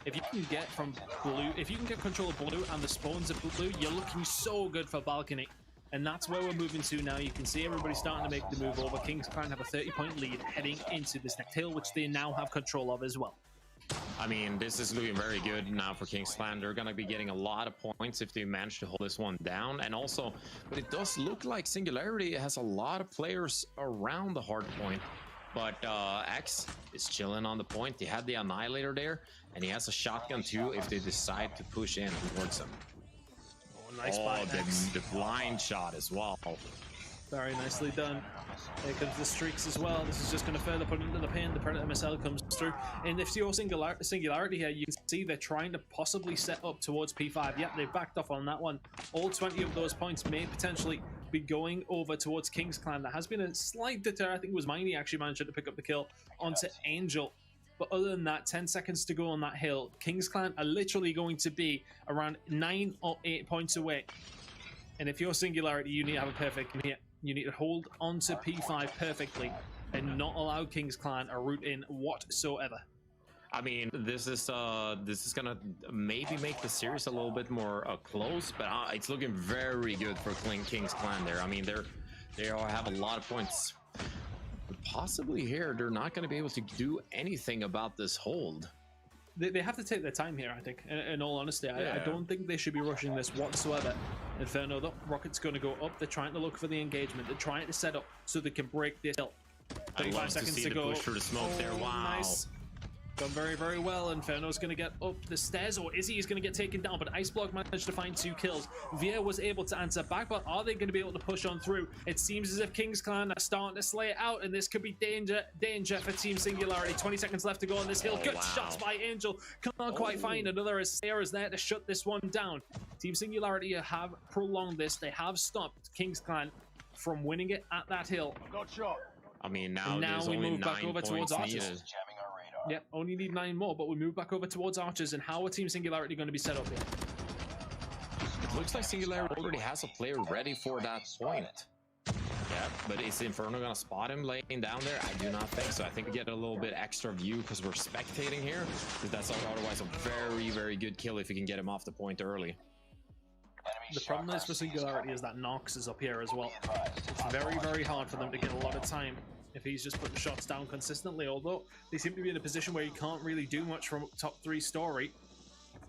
If you can get from blue, if you can get control of blue and the spawns of blue, you're looking so good for balcony. And that's where we're moving to now. You can see everybody starting to make the move over. Kings Clan have a 30-point lead heading into this next hill, which they now have control of as well. I mean, this is looking very good now for Kings Clan. They're going to be getting a lot of points if they manage to hold this one down. And also, but it does look like Singularity has a lot of players around the hard point. But X is chilling on the point. They had the Annihilator there, and he has a shotgun too if they decide to push in towards him. Oh, nice buy, the blind shot as well. Very nicely done. Here comes the streaks as well. This is just going to further put into the pin. The Predator missile comes through. And if you're Singularity here, you can see they're trying to possibly set up towards P5. Yep, they've backed off on that one. All 20 of those points may potentially be going over towards King's Clan. There has been a slight deter. I think it was Miney actually managed to pick up the kill onto Angel. But other than that, 10 seconds to go on that hill. King's Clan are literally going to be around 9 or 8 points away. And if you're Singularity, you need to have a perfect hit. You need to hold onto P5 perfectly and not allow King's Clan a route in whatsoever. I mean, this is gonna maybe make the series a little bit more close, but it's looking very good for King's Clan there. I mean, they all have a lot of points. But possibly here, they're not going to be able to do anything about this hold. They have to take their time here, I think. In all honesty, I don't think they should be rushing this whatsoever. Inferno, the rocket's going to go up. They're trying to look for the engagement. They're trying to set up so they can break this hill. 35 seconds to go. Push through the smoke there. Wow. Nice. Done very, very well. Inferno's going to get up the stairs, or Izzy is going to get taken down, but Iceblock managed to find 2 kills. Via was able to answer back, but are they going to be able to push on through? It seems as if King's Clan are starting to slay it out, and this could be danger for Team Singularity. 20 seconds left to go on this hill. Good shots by Angel. Can't quite find another as Slayer is there to shut this one down. Team Singularity have prolonged this. They have stopped King's Clan from winning it at that hill. Not shot. I mean, now we only move back 9 over towards points Archers. needed. Jamming our radar. Yep, only need 9 more, but we move back over towards Archers. And how are Team Singularity going to be set up here? It looks like Singularity already has a player ready for that point. Yeah, but is Inferno gonna spot him laying down there? I do not think so. I think we get a little bit extra view because we're spectating here. Because that's otherwise a very, very good kill if you can get him off the point early. The problem is for Singularity is that Nox is up here as well. It's very, very hard for them to get a lot of time if he's just putting shots down consistently, although they seem to be in a position where you can't really do much from top 3 story.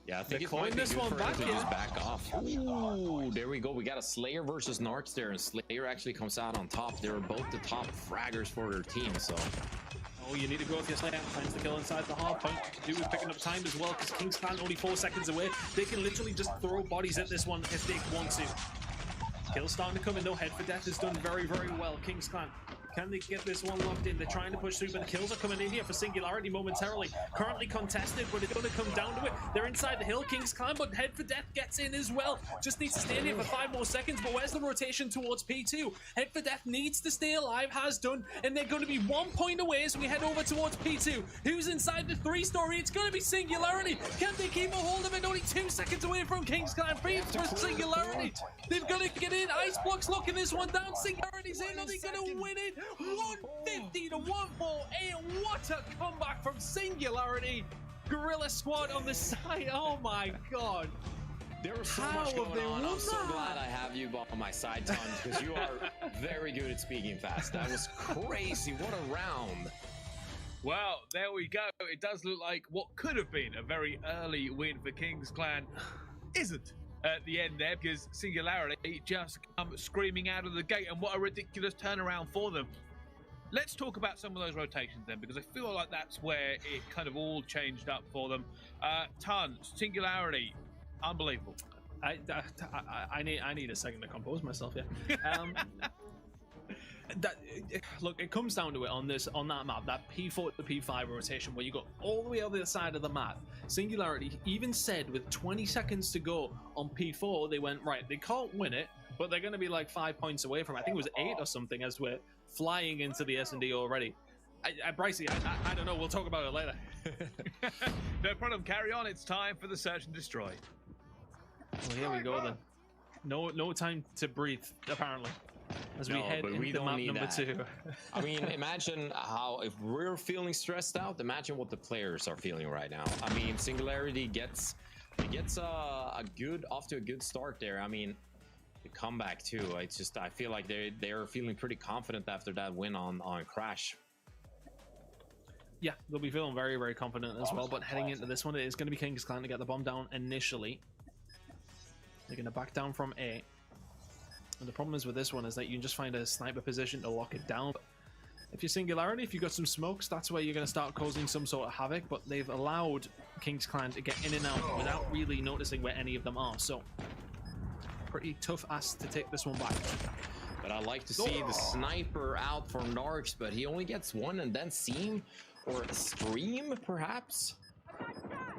Yeah, I think They're it might calling be this good one for back him to here. just back off. Ooh, there we go. We got a Slayer versus Narcs there, and Slayer actually comes out on top. They were both the top fraggers for their team, so... Oh, you need to go with your Slayer. Finds the kill inside the hard point. To do with picking up time as well, because King's Clan only 4 seconds away. They can literally just throw bodies at this one if they want to. Kill starting to come in though. Head for Death is done very, very well. King's Clan, can they get this one locked in? They're trying to push through, but the kills are coming in here for Singularity momentarily. Currently contested, but it's going to come down to it. They're inside the hill, King's Clan, but Head for Death gets in as well. Just needs to stay in here for 5 more seconds, but where's the rotation towards P2? Head for Death needs to stay alive, has done, and they're going to be 1 point away as we head over towards P2. Who's inside the 3-story? It's going to be Singularity. Can they keep a hold of it? Only 2 seconds away from King's Clan. Free for Singularity. They've got to get in. Iceblock's locking this one down. Singularity's in. Are they going to win it? 150 to 148. What a comeback from Singularity. Gorilla Squad on the side. Oh my god. There was so How much have they going on. won I'm so that? glad I have you on my side, Tons, because you are very good at speaking fast. That was crazy. What a round. Well, there we go. It does look like what could have been a very early win for King's Clan isn't at the end there, because Singularity just come screaming out of the gate, and what a ridiculous turnaround for them. Let's talk about some of those rotations then, because I feel like that's where it kind of all changed up for them. Tons, Singularity, unbelievable. I need a second to compose myself. Look, it comes down to it on that map, that P4 to P5 rotation, where you go all the way on the other side of the map. Singularity even said with 20 seconds to go on P4, they went, right, they can't win it, but they're going to be like 5 points away from it. I think it was 8 or something as we're flying into the S&D already. Brycey, I don't know, we'll talk about it later. No problem, carry on. It's time for the search and destroy. Well, here we go then. No time to breathe, apparently, as we head into map number 2. I mean, imagine how, if we're feeling stressed out, imagine what the players are feeling right now. I mean, Singularity gets off to a good start there. I mean, the comeback too. It's just, I feel like they're feeling pretty confident after that win on Crash. Yeah, they'll be feeling very, very confident as well. But heading into this one, it is going to be King's Clan to get the bomb down initially. They're going to back down from A. And the problem is with this one is that you can just find a sniper position to lock it down. If you're Singularity, if you've got some smokes, that's where you're going to start causing some sort of havoc. But they've allowed King's Clan to get in and out without really noticing where any of them are. So, pretty tough ask to take this one back. But I like to see the sniper out for Narcs, but he only gets one, and then Seam or Stream, perhaps?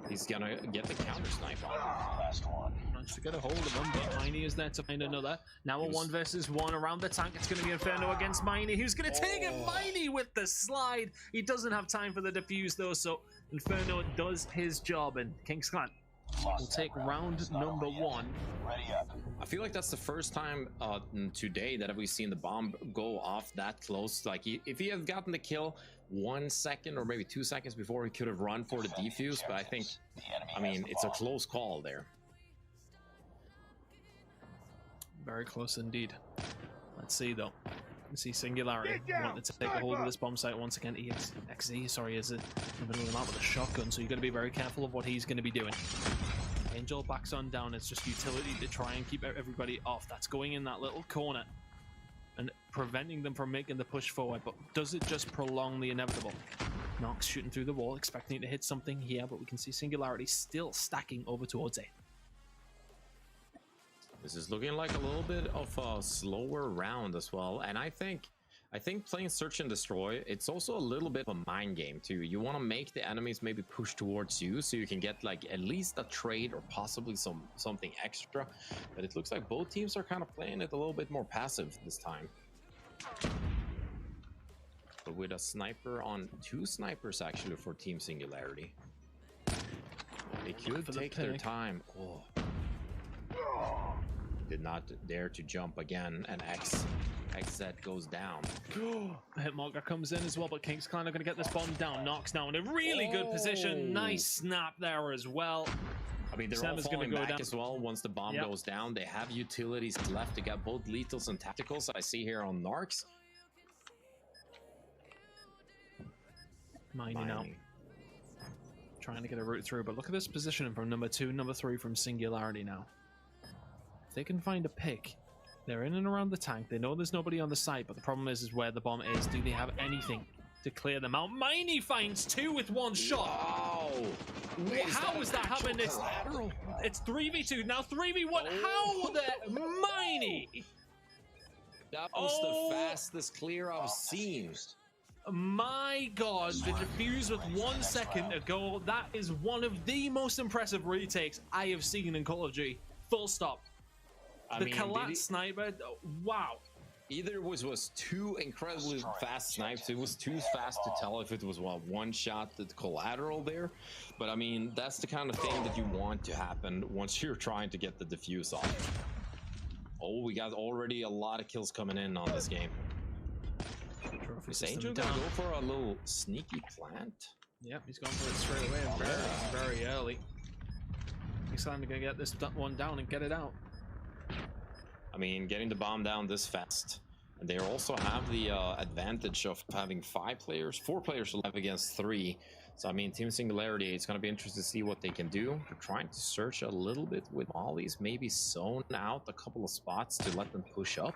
He's gonna get the counter snipe on him. Last one. managed to get a hold of him, but Miney is there to find another. Now a 1 versus 1 around the tank. It's going to be Inferno against Miney, who's going to take it. Miney with the slide. He doesn't have time for the defuse, though, so Inferno does his job, and Kings Clan will take round number 1. Ready up. I feel like that's the first time today that we've seen the bomb go off that close. Like, if he had gotten the kill 1 second or maybe 2 seconds before, he could have run for the defuse, but I mean, it's a close call there. Very close indeed. Let's see, though. Let's see Singularity wanting to take a hold of this bomb site once again. XZ, sorry, is in the middle of the map with a shotgun, so you've got to be very careful of what he's going to be doing. Angel backs on down. It's just utility to try and keep everybody off. That's going in that little corner and preventing them from making the push forward. But does it just prolong the inevitable? Nox shooting through the wall, expecting to hit something here, but we can see Singularity still stacking over towards A. This is looking like a little bit of a slower round as well, and I think playing Search and Destroy, it's also a little bit of a mind game too. You want to make the enemies maybe push towards you so you can get like at least a trade or possibly something extra. But it looks like both teams are kind of playing it a little bit more passive this time. But with a sniper on 2 snipers actually for Team Singularity. They could take their time. Oh. Did not dare to jump again, and XZ goes down. Hitmarker comes in as well, but Kings Clan are going to get this bomb down. Nox now in a really good position. Nice snap there as well. I mean, they're all falling back as well once the bomb goes down. They have utilities left to get both lethals and tacticals. I see here on Narcs. Miney now. Trying to get a route through, but look at this positioning from number 2, number 3 from Singularity now. If they can find a pick, they're in and around the tank. They know there's nobody on the site, but the problem is where the bomb is. Do they have anything to clear them out? Miney finds 2 with 1 shot. Wow. How is that happening? It's 3v2, now 3v1. How the Miney? That was the fastest clear I've seen. My god, the defuse with 1 second ago. That is one of the most impressive retakes I have seen in Call of Duty. Full stop. The Kalat sniper, wow. Either it was 2 incredibly fast snipes. It was too fast to tell if it was one shot, the collateral there. But I mean, that's the kind of thing that you want to happen once you're trying to get the defuse off. Oh, we got already a lot of kills coming in on this game. Is Angel gonna go for a little sneaky plant? Yep, he's going for it straight away, very early. He's time to get this one down and get it out. I mean, getting the bomb down this fast. And they also have the advantage of having 4 players left against 3. So I mean, Team Singularity, it's going to be interesting to see what they can do. They're trying to search a little bit with mollies, maybe zone out a couple of spots to let them push up.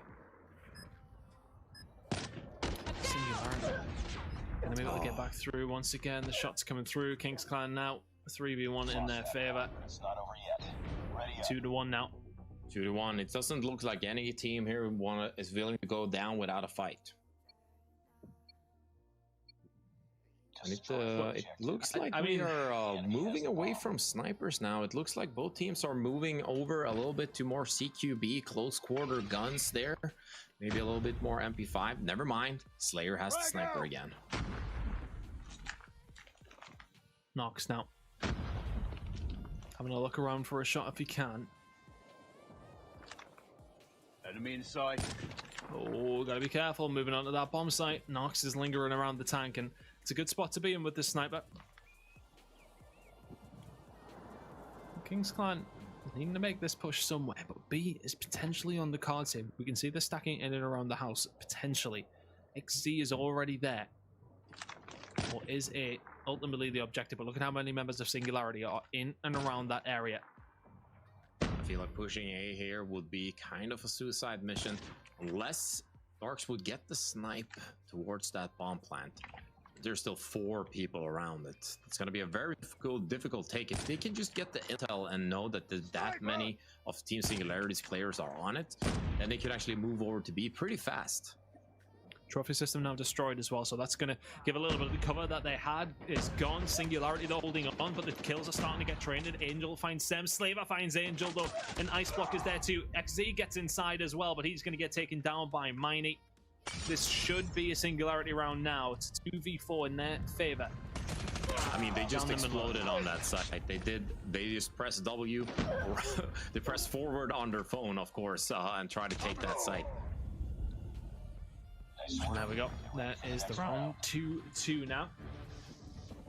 Singularity. And then maybe they'll get back through once again. The shots coming through. Kings Clan now 3v1 in their favor. It's not over yet. Ready up. 2-1 now. 2-1. It doesn't look like any team here is willing to go down without a fight. And it looks like we are moving away from snipers now. It looks like both teams are moving over a little bit to more CQB, close quarter guns there. Maybe a little bit more MP5. Never mind. Slayer has the sniper again. Nox now. Having a look around for a shot if he can. Enemy inside. Oh, gotta be careful. Moving on to that bomb site. Nox is lingering around the tank, and it's a good spot to be in with this sniper. Kings Clan needing to make this push somewhere, but B is potentially on the cards here. We can see the stacking in and around the house, potentially. XZ is already there. Or is it ultimately the objective? But look at how many members of Singularity are in and around that area. I feel like pushing A here would be kind of a suicide mission unless Darks would get the snipe towards that bomb plant. There's still 4 people around it. It's going to be a very difficult take. If they can just get the intel and know that that many of Team Singularity's players are on it, then they could actually move over to B pretty fast. Trophy system now destroyed as well, so that's going to give a little bit of the cover that they had is gone. Singularity, they're holding on, but the kills are starting to get traded. Angel finds Sem, Slaver finds Angel, though. An Ice Block is there too. XZ gets inside as well, but he's going to get taken down by Miney. This should be a Singularity round now. It's 2v4 in their favor. I mean, they just exploded on that side. They just pressed W. They pressed forward on their phone, of course, and try to take that site. There we go. That is the round 2-2 now.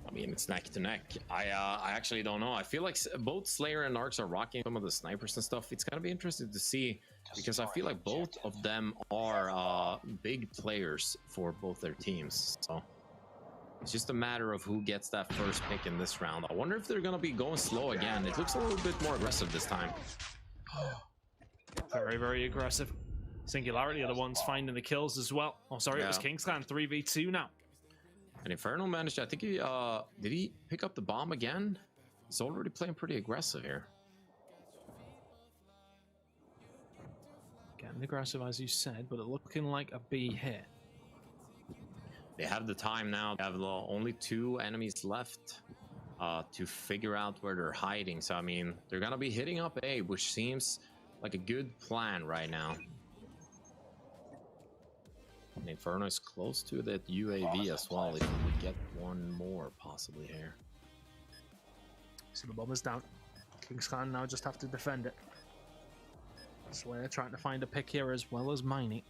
I mean, it's neck to neck. I actually don't know. I feel like both Slayer and Arcs are rocking some of the snipers and stuff. It's gonna be interesting to see because I feel like both of them are big players for both their teams. So it's just a matter of who gets that first pick in this round. I wonder if they're gonna be going slow again. It looks a little bit more aggressive this time. Very, very aggressive. Singularity are the ones finding the kills as well. Oh, sorry, it was King's Clan 3v2 now. And Inferno managed, I think he, did he pick up the bomb again? He's already playing pretty aggressive here. Getting aggressive, as you said, but it looking like a B hit. They have the time now. They have only 2 enemies left to figure out where they're hiding. So, I mean, they're going to be hitting up A, which seems like a good plan right now. And Inferno is close to that UAV as well. If we would get one more possibly here. So the bomb is down. King's Clan now just have to defend it. Slayer trying to find a pick here as well as Miney.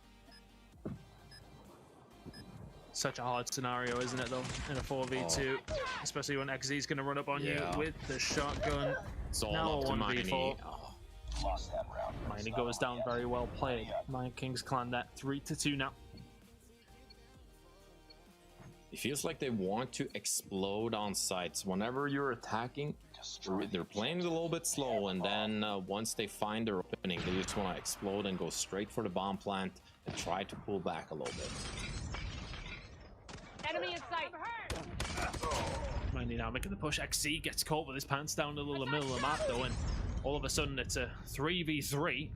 Such a hard scenario, isn't it, though, in a 4v2, especially when XZ is going to run up on you with the shotgun. It's all now up to Miney. Miney goes down, very well played. My King's Clan that 3-2 now. It feels like they want to explode on sites. Whenever you're attacking, they're playing it a little bit slow, and then once they find their opening, they just want to explode and go straight for the bomb plant and try to pull back a little bit. Enemy in sight. Miney now making the push. XZ gets caught with his pants down in the middle of the map, though, and all of a sudden it's a 3v3.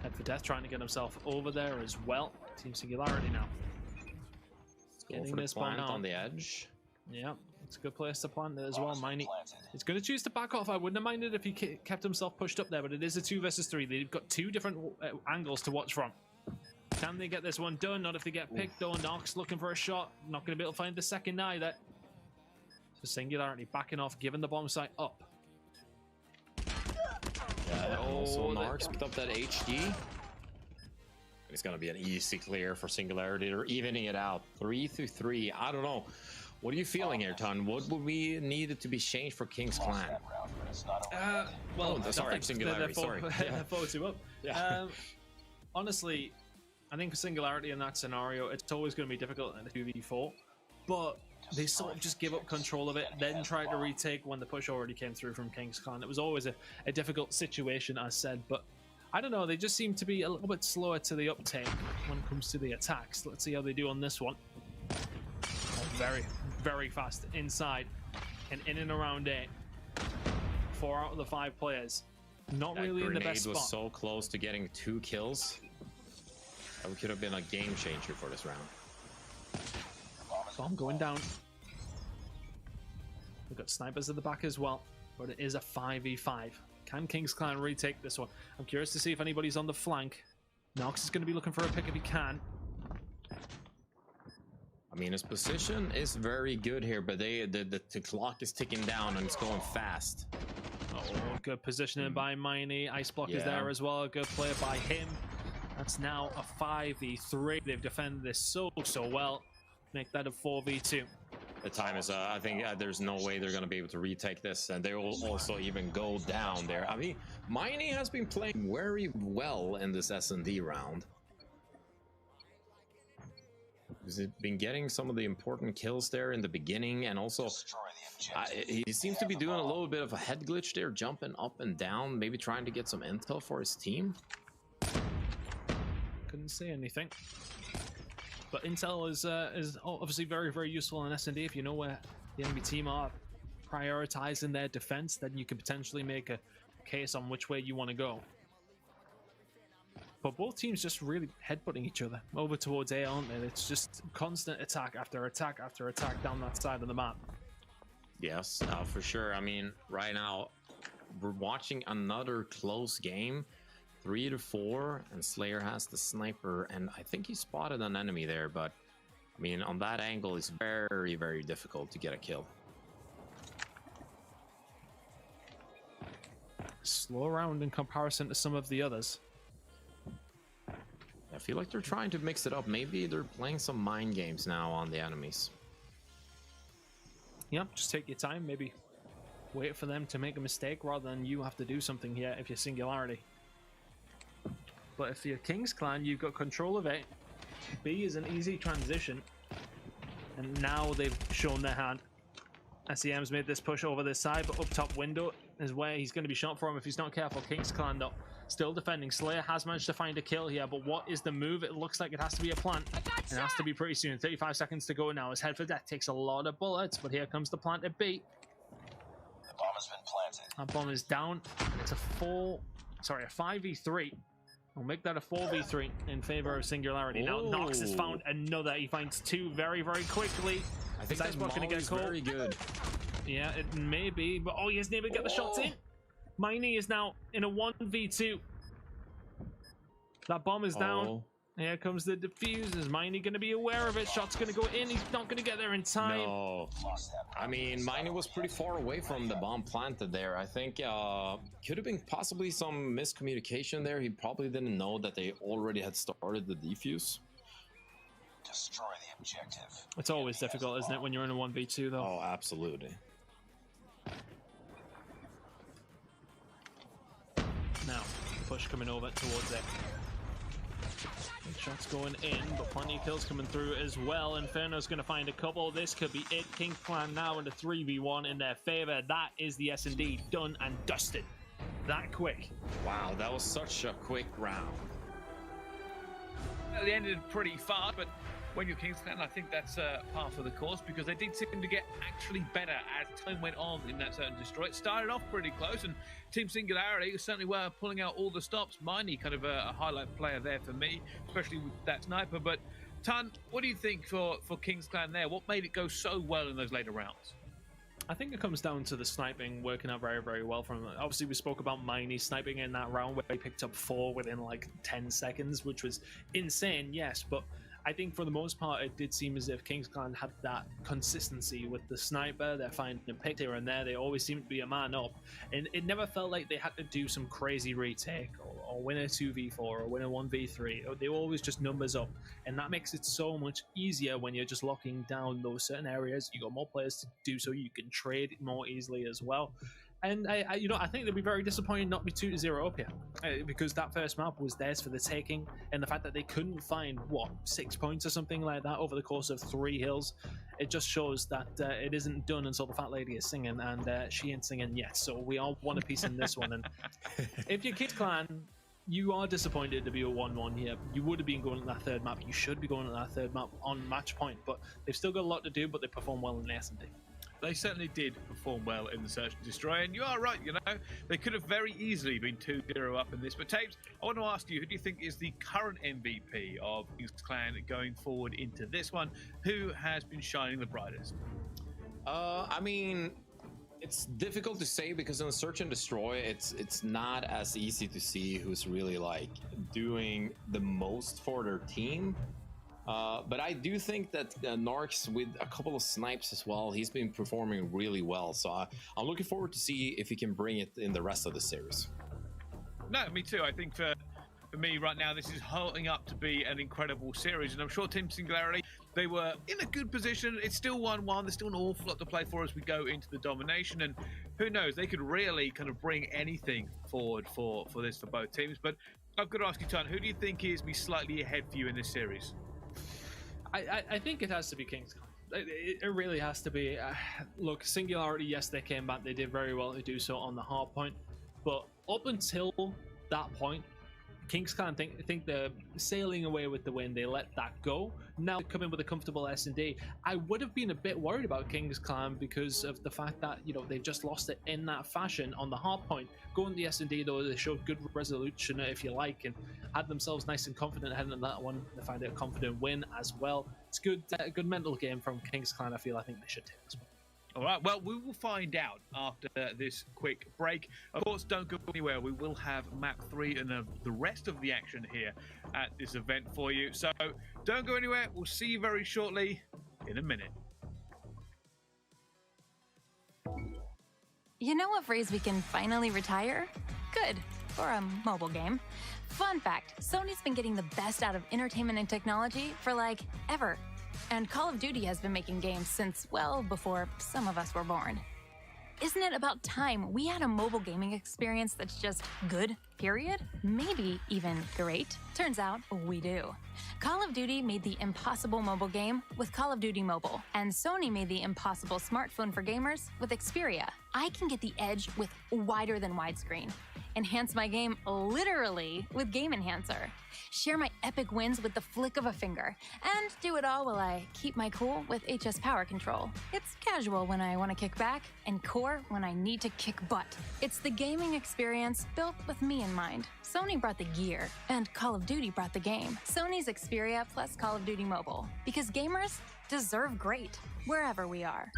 Head for Death trying to get himself over there as well. Team Singularity now. Getting this plant on the edge. Yeah, it's a good place to plant it as well. Miney is going to choose to back off. I wouldn't have minded if he kept himself pushed up there, but it is a 2 versus 3. They've got 2 different angles to watch from. Can they get this one done? Not if they get picked, though. Nox looking for a shot. Not going to be able to find the second either. So Singularity backing off, giving the bomb site up. Yeah, also Nox picked up that HD. It's going to be an easy clear for Singularity. They're evening it out. 3-3. I don't know. What are you feeling here, Ton? What would we need to be changed for King's Clan? Well, sorry, Singularity. Sorry. They're 4-2 up. Yeah. Honestly, I think for Singularity in that scenario, it's always going to be difficult in a 2v4. But they sort of just give up control of it, then try to retake when the push already came through from King's Clan. It was always a difficult situation, as said, but I don't know, they just seem to be a little bit slower to the uptake when it comes to the attacks. Let's see how they do on this one. Very, very fast inside and in and around A. 4 out of the 5 players. Not that really in the best spot. Was so close to getting 2 kills. That could have been a game changer for this round. Bomb going down. We've got snipers at the back as well, but it is a 5v5. Can King's Clan retake this one? I'm curious to see if anybody's on the flank. Nox is going to be looking for a pick if he can. I mean, his position is very good here, but the clock is ticking down and it's going fast. Oh, good positioning by Miney. Ice Block is there as well. Good play by him. That's now a 5v3. They've defended this so well. Make that a 4v2. The time is, I think there's no way they're going to be able to retake this, and they will also even go down there. I mean, Miney has been playing very well in this S&D round. He's been getting some of the important kills there in the beginning, and also he seems to be doing a little bit of a head glitch there, jumping up and down, maybe trying to get some intel for his team. Couldn't see anything. But intel is obviously very, very useful in S&D. If you know where the enemy team are prioritizing their defense, then you can potentially make a case on which way you want to go. But both teams just really headbutting each other over towards A, aren't they? It's just constant attack after attack after attack down that side of the map. Yes, for sure. I mean, right now we're watching another close game, 3-4, and Slayer has the sniper, and I think he spotted an enemy there, but I mean, on that angle, it's very, very difficult to get a kill. Slow round in comparison to some of the others. I feel like they're trying to mix it up. Maybe they're playing some mind games now on the enemies. Yeah, just take your time. Maybe wait for them to make a mistake rather than you have to do something here if you're Singularity. But if you're King's Clan, you've got control of it. B is an easy transition. And now they've shown their hand. SEM's made this push over this side, but up top window is where he's going to be shot from if he's not careful. King's Clan, though, still defending. Slayer has managed to find a kill here, but what is the move? It looks like it has to be a plant. It has to be pretty soon. 35 seconds to go now. His head for death takes a lot of bullets, but here comes the plant at B. The bomb has been planted. That bomb is down. It's a 5v3. We'll make that a 4v3 in favor of Singularity. Now Nox has found another. He finds two very, very quickly. I think that's going to get very good. Yeah, it may be, but oh, he hasn't able to get the shots in. Miney is now in a 1v2. That bomb is down. Here comes the defuse. Is Miney going to be aware of it? Shot's going to go in. He's not going to get there in time. No. I mean, Miney was pretty far away from the bomb planted there. I think could have been possibly some miscommunication there. He probably didn't know that they already had started the defuse. Destroy the objective. It's always difficult, isn't it, when you're in a 1v2, though? Oh, absolutely. Now, push coming over towards it. Shots going in, but plenty of kills coming through as well. Inferno's going to find a couple. This could be it. King's Clan now in a 3v1 in their favor. That is the S&D done and dusted. That quick. Wow, that was such a quick round. Well, they ended pretty fast, but when you're King's Clan, I think that's par for the course, because they did seem to get actually better as time went on in that certain destroy. It started off pretty close, and Team Singularity certainly were pulling out all the stops. Miney kind of a highlight player there for me, especially with that sniper. But Tan, what do you think for King's Clan there? What made it go so well in those later rounds? I think it comes down to the sniping working out very, very well from him. Obviously, we spoke about Miney sniping in that round where he picked up 4 within like 10 seconds, which was insane, yes, but I think for the most part, it did seem as if King's Clan had that consistency with the sniper. They're finding a pick here and there. They always seem to be a man up. And it never felt like they had to do some crazy retake or win a 2v4 or win a 1v3. They were always just numbers up. And that makes it so much easier when you're just locking down those certain areas. You got more players to do so. You can trade more easily as well. And I think they'd be very disappointed not to be 2-0 up here, because that first map was theirs for the taking, and the fact that they couldn't find 6 points or something like that over the course of 3 hills, it just shows that it isn't done until the fat lady is singing, and she ain't singing yet. So we all want a piece in this one. And if you're King's Clan, you are disappointed to be a 1-1 here. You would have been going to that third map. You should be going to that third map on match point, but they've still got a lot to do. But they perform well in the S&D. They certainly did perform well in the Search and Destroy, and you are right, they could have very easily been 2-0 up in this. But Tapes, I want to ask you, who do you think is the current MVP of King's Clan going forward into this one? Who has been shining the brightest? I mean, it's difficult to say because in the Search and Destroy, it's not as easy to see who's really like doing the most for their team. But I do think that Narcs, with a couple of snipes as well, he's been performing really well. So I'm looking forward to see if he can bring it in the rest of the series. No, me too. I think for me right now, this is holding up to be an incredible series. And I'm sure Team Singularity, they were in a good position. It's still 1-1. There's still an awful lot to play for as we go into the domination. And who knows, they could really kind of bring anything forward for this for both teams. But I've got to ask you, Tan, who do you think is be slightly ahead for you in this series? I think it has to be King's Clan. It really has to be. Look, Singularity, yes, they came back. They did very well to do so on the hard point. But up until that point, King's Clan think they're sailing away with the wind. They let that go. now come in with a comfortable S&D. I would have been a bit worried about Kings Clan because of the fact that, you know, they've just lost it in that fashion on the hard point. Going to the S&D, though, they showed good resolution, if you like, and had themselves nice and confident heading into that one. They find it a confident win as well. It's good, a good mental game from Kings Clan. I feel I think they should take as well. All right, well, we will find out after this quick break. Of course, don't go anywhere. We will have map 3 and the rest of the action here at this event for you. So don't go anywhere. We'll see you very shortly in a minute. You know what phrase we can finally retire? Good, for a mobile game. Fun fact, Sony's been getting the best out of entertainment and technology for like ever. And Call of Duty has been making games since, well, before some of us were born. Isn't it about time we had a mobile gaming experience that's just good, period? Maybe even great? Turns out we do. Call of Duty made the impossible mobile game with Call of Duty Mobile, and Sony made the impossible smartphone for gamers with Xperia. I can get the edge with wider than widescreen, enhance my game literally with Game Enhancer, share my epic wins with the flick of a finger, and do it all while I keep my cool with HS Power Control. It's casual when I want to kick back, and core when I need to kick butt. It's the gaming experience built with me in mind. Sony brought the gear, and Call of Duty brought the game. Sony's Xperia plus Call of Duty Mobile, because gamers deserve great, wherever we are.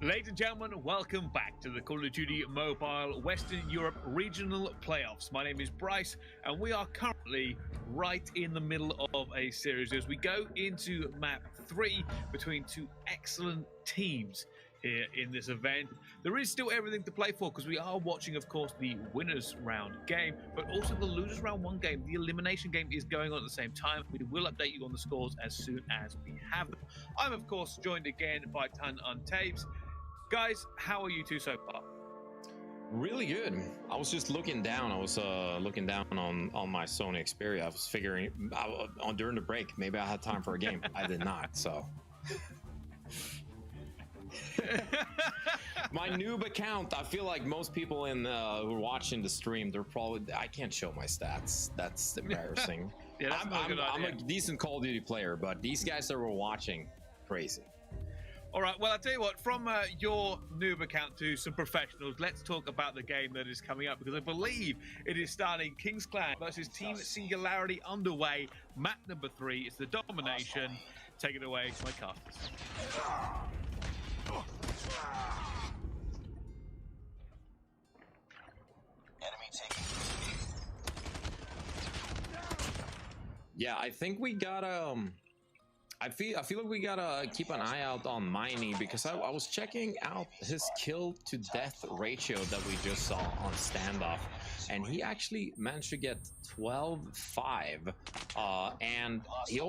Ladies and gentlemen, welcome back to the Call of Duty Mobile Western Europe Regional Playoffs. My name is Bryce, and we are currently right in the middle of a series as we go into map 3 between two excellent teams here in this event. There is still everything to play for because we are watching, of course, the winners round game, but also the losers round 1 game. The elimination game is going on at the same time. We will update you on the scores as soon as we have them. I'm, of course, joined again by Tan Untaves. Guys, how are you two so far? Really good. I was just looking down. I was looking down on my Sony Xperia. I was figuring during the break, maybe I had time for a game. I did not, so. My noob account, I feel like most people who are watching the stream, they're probably, I can't show my stats. That's embarrassing. Yeah, that's I'm a decent Call of Duty player, but these guys that were watching, crazy. All right, well, I'll tell you what, from your noob account to some professionals, let's talk about the game that is coming up, because I believe it is starting Kings Clan versus Team Singularity underway. Map number 3, it's the domination. Take it away, my casters. Enemy taking. Yeah, I think we gotta. I feel like we gotta keep an eye out on Miney, because I was checking out his kill to death ratio that we just saw on standoff, and he actually managed to get 12-5, and he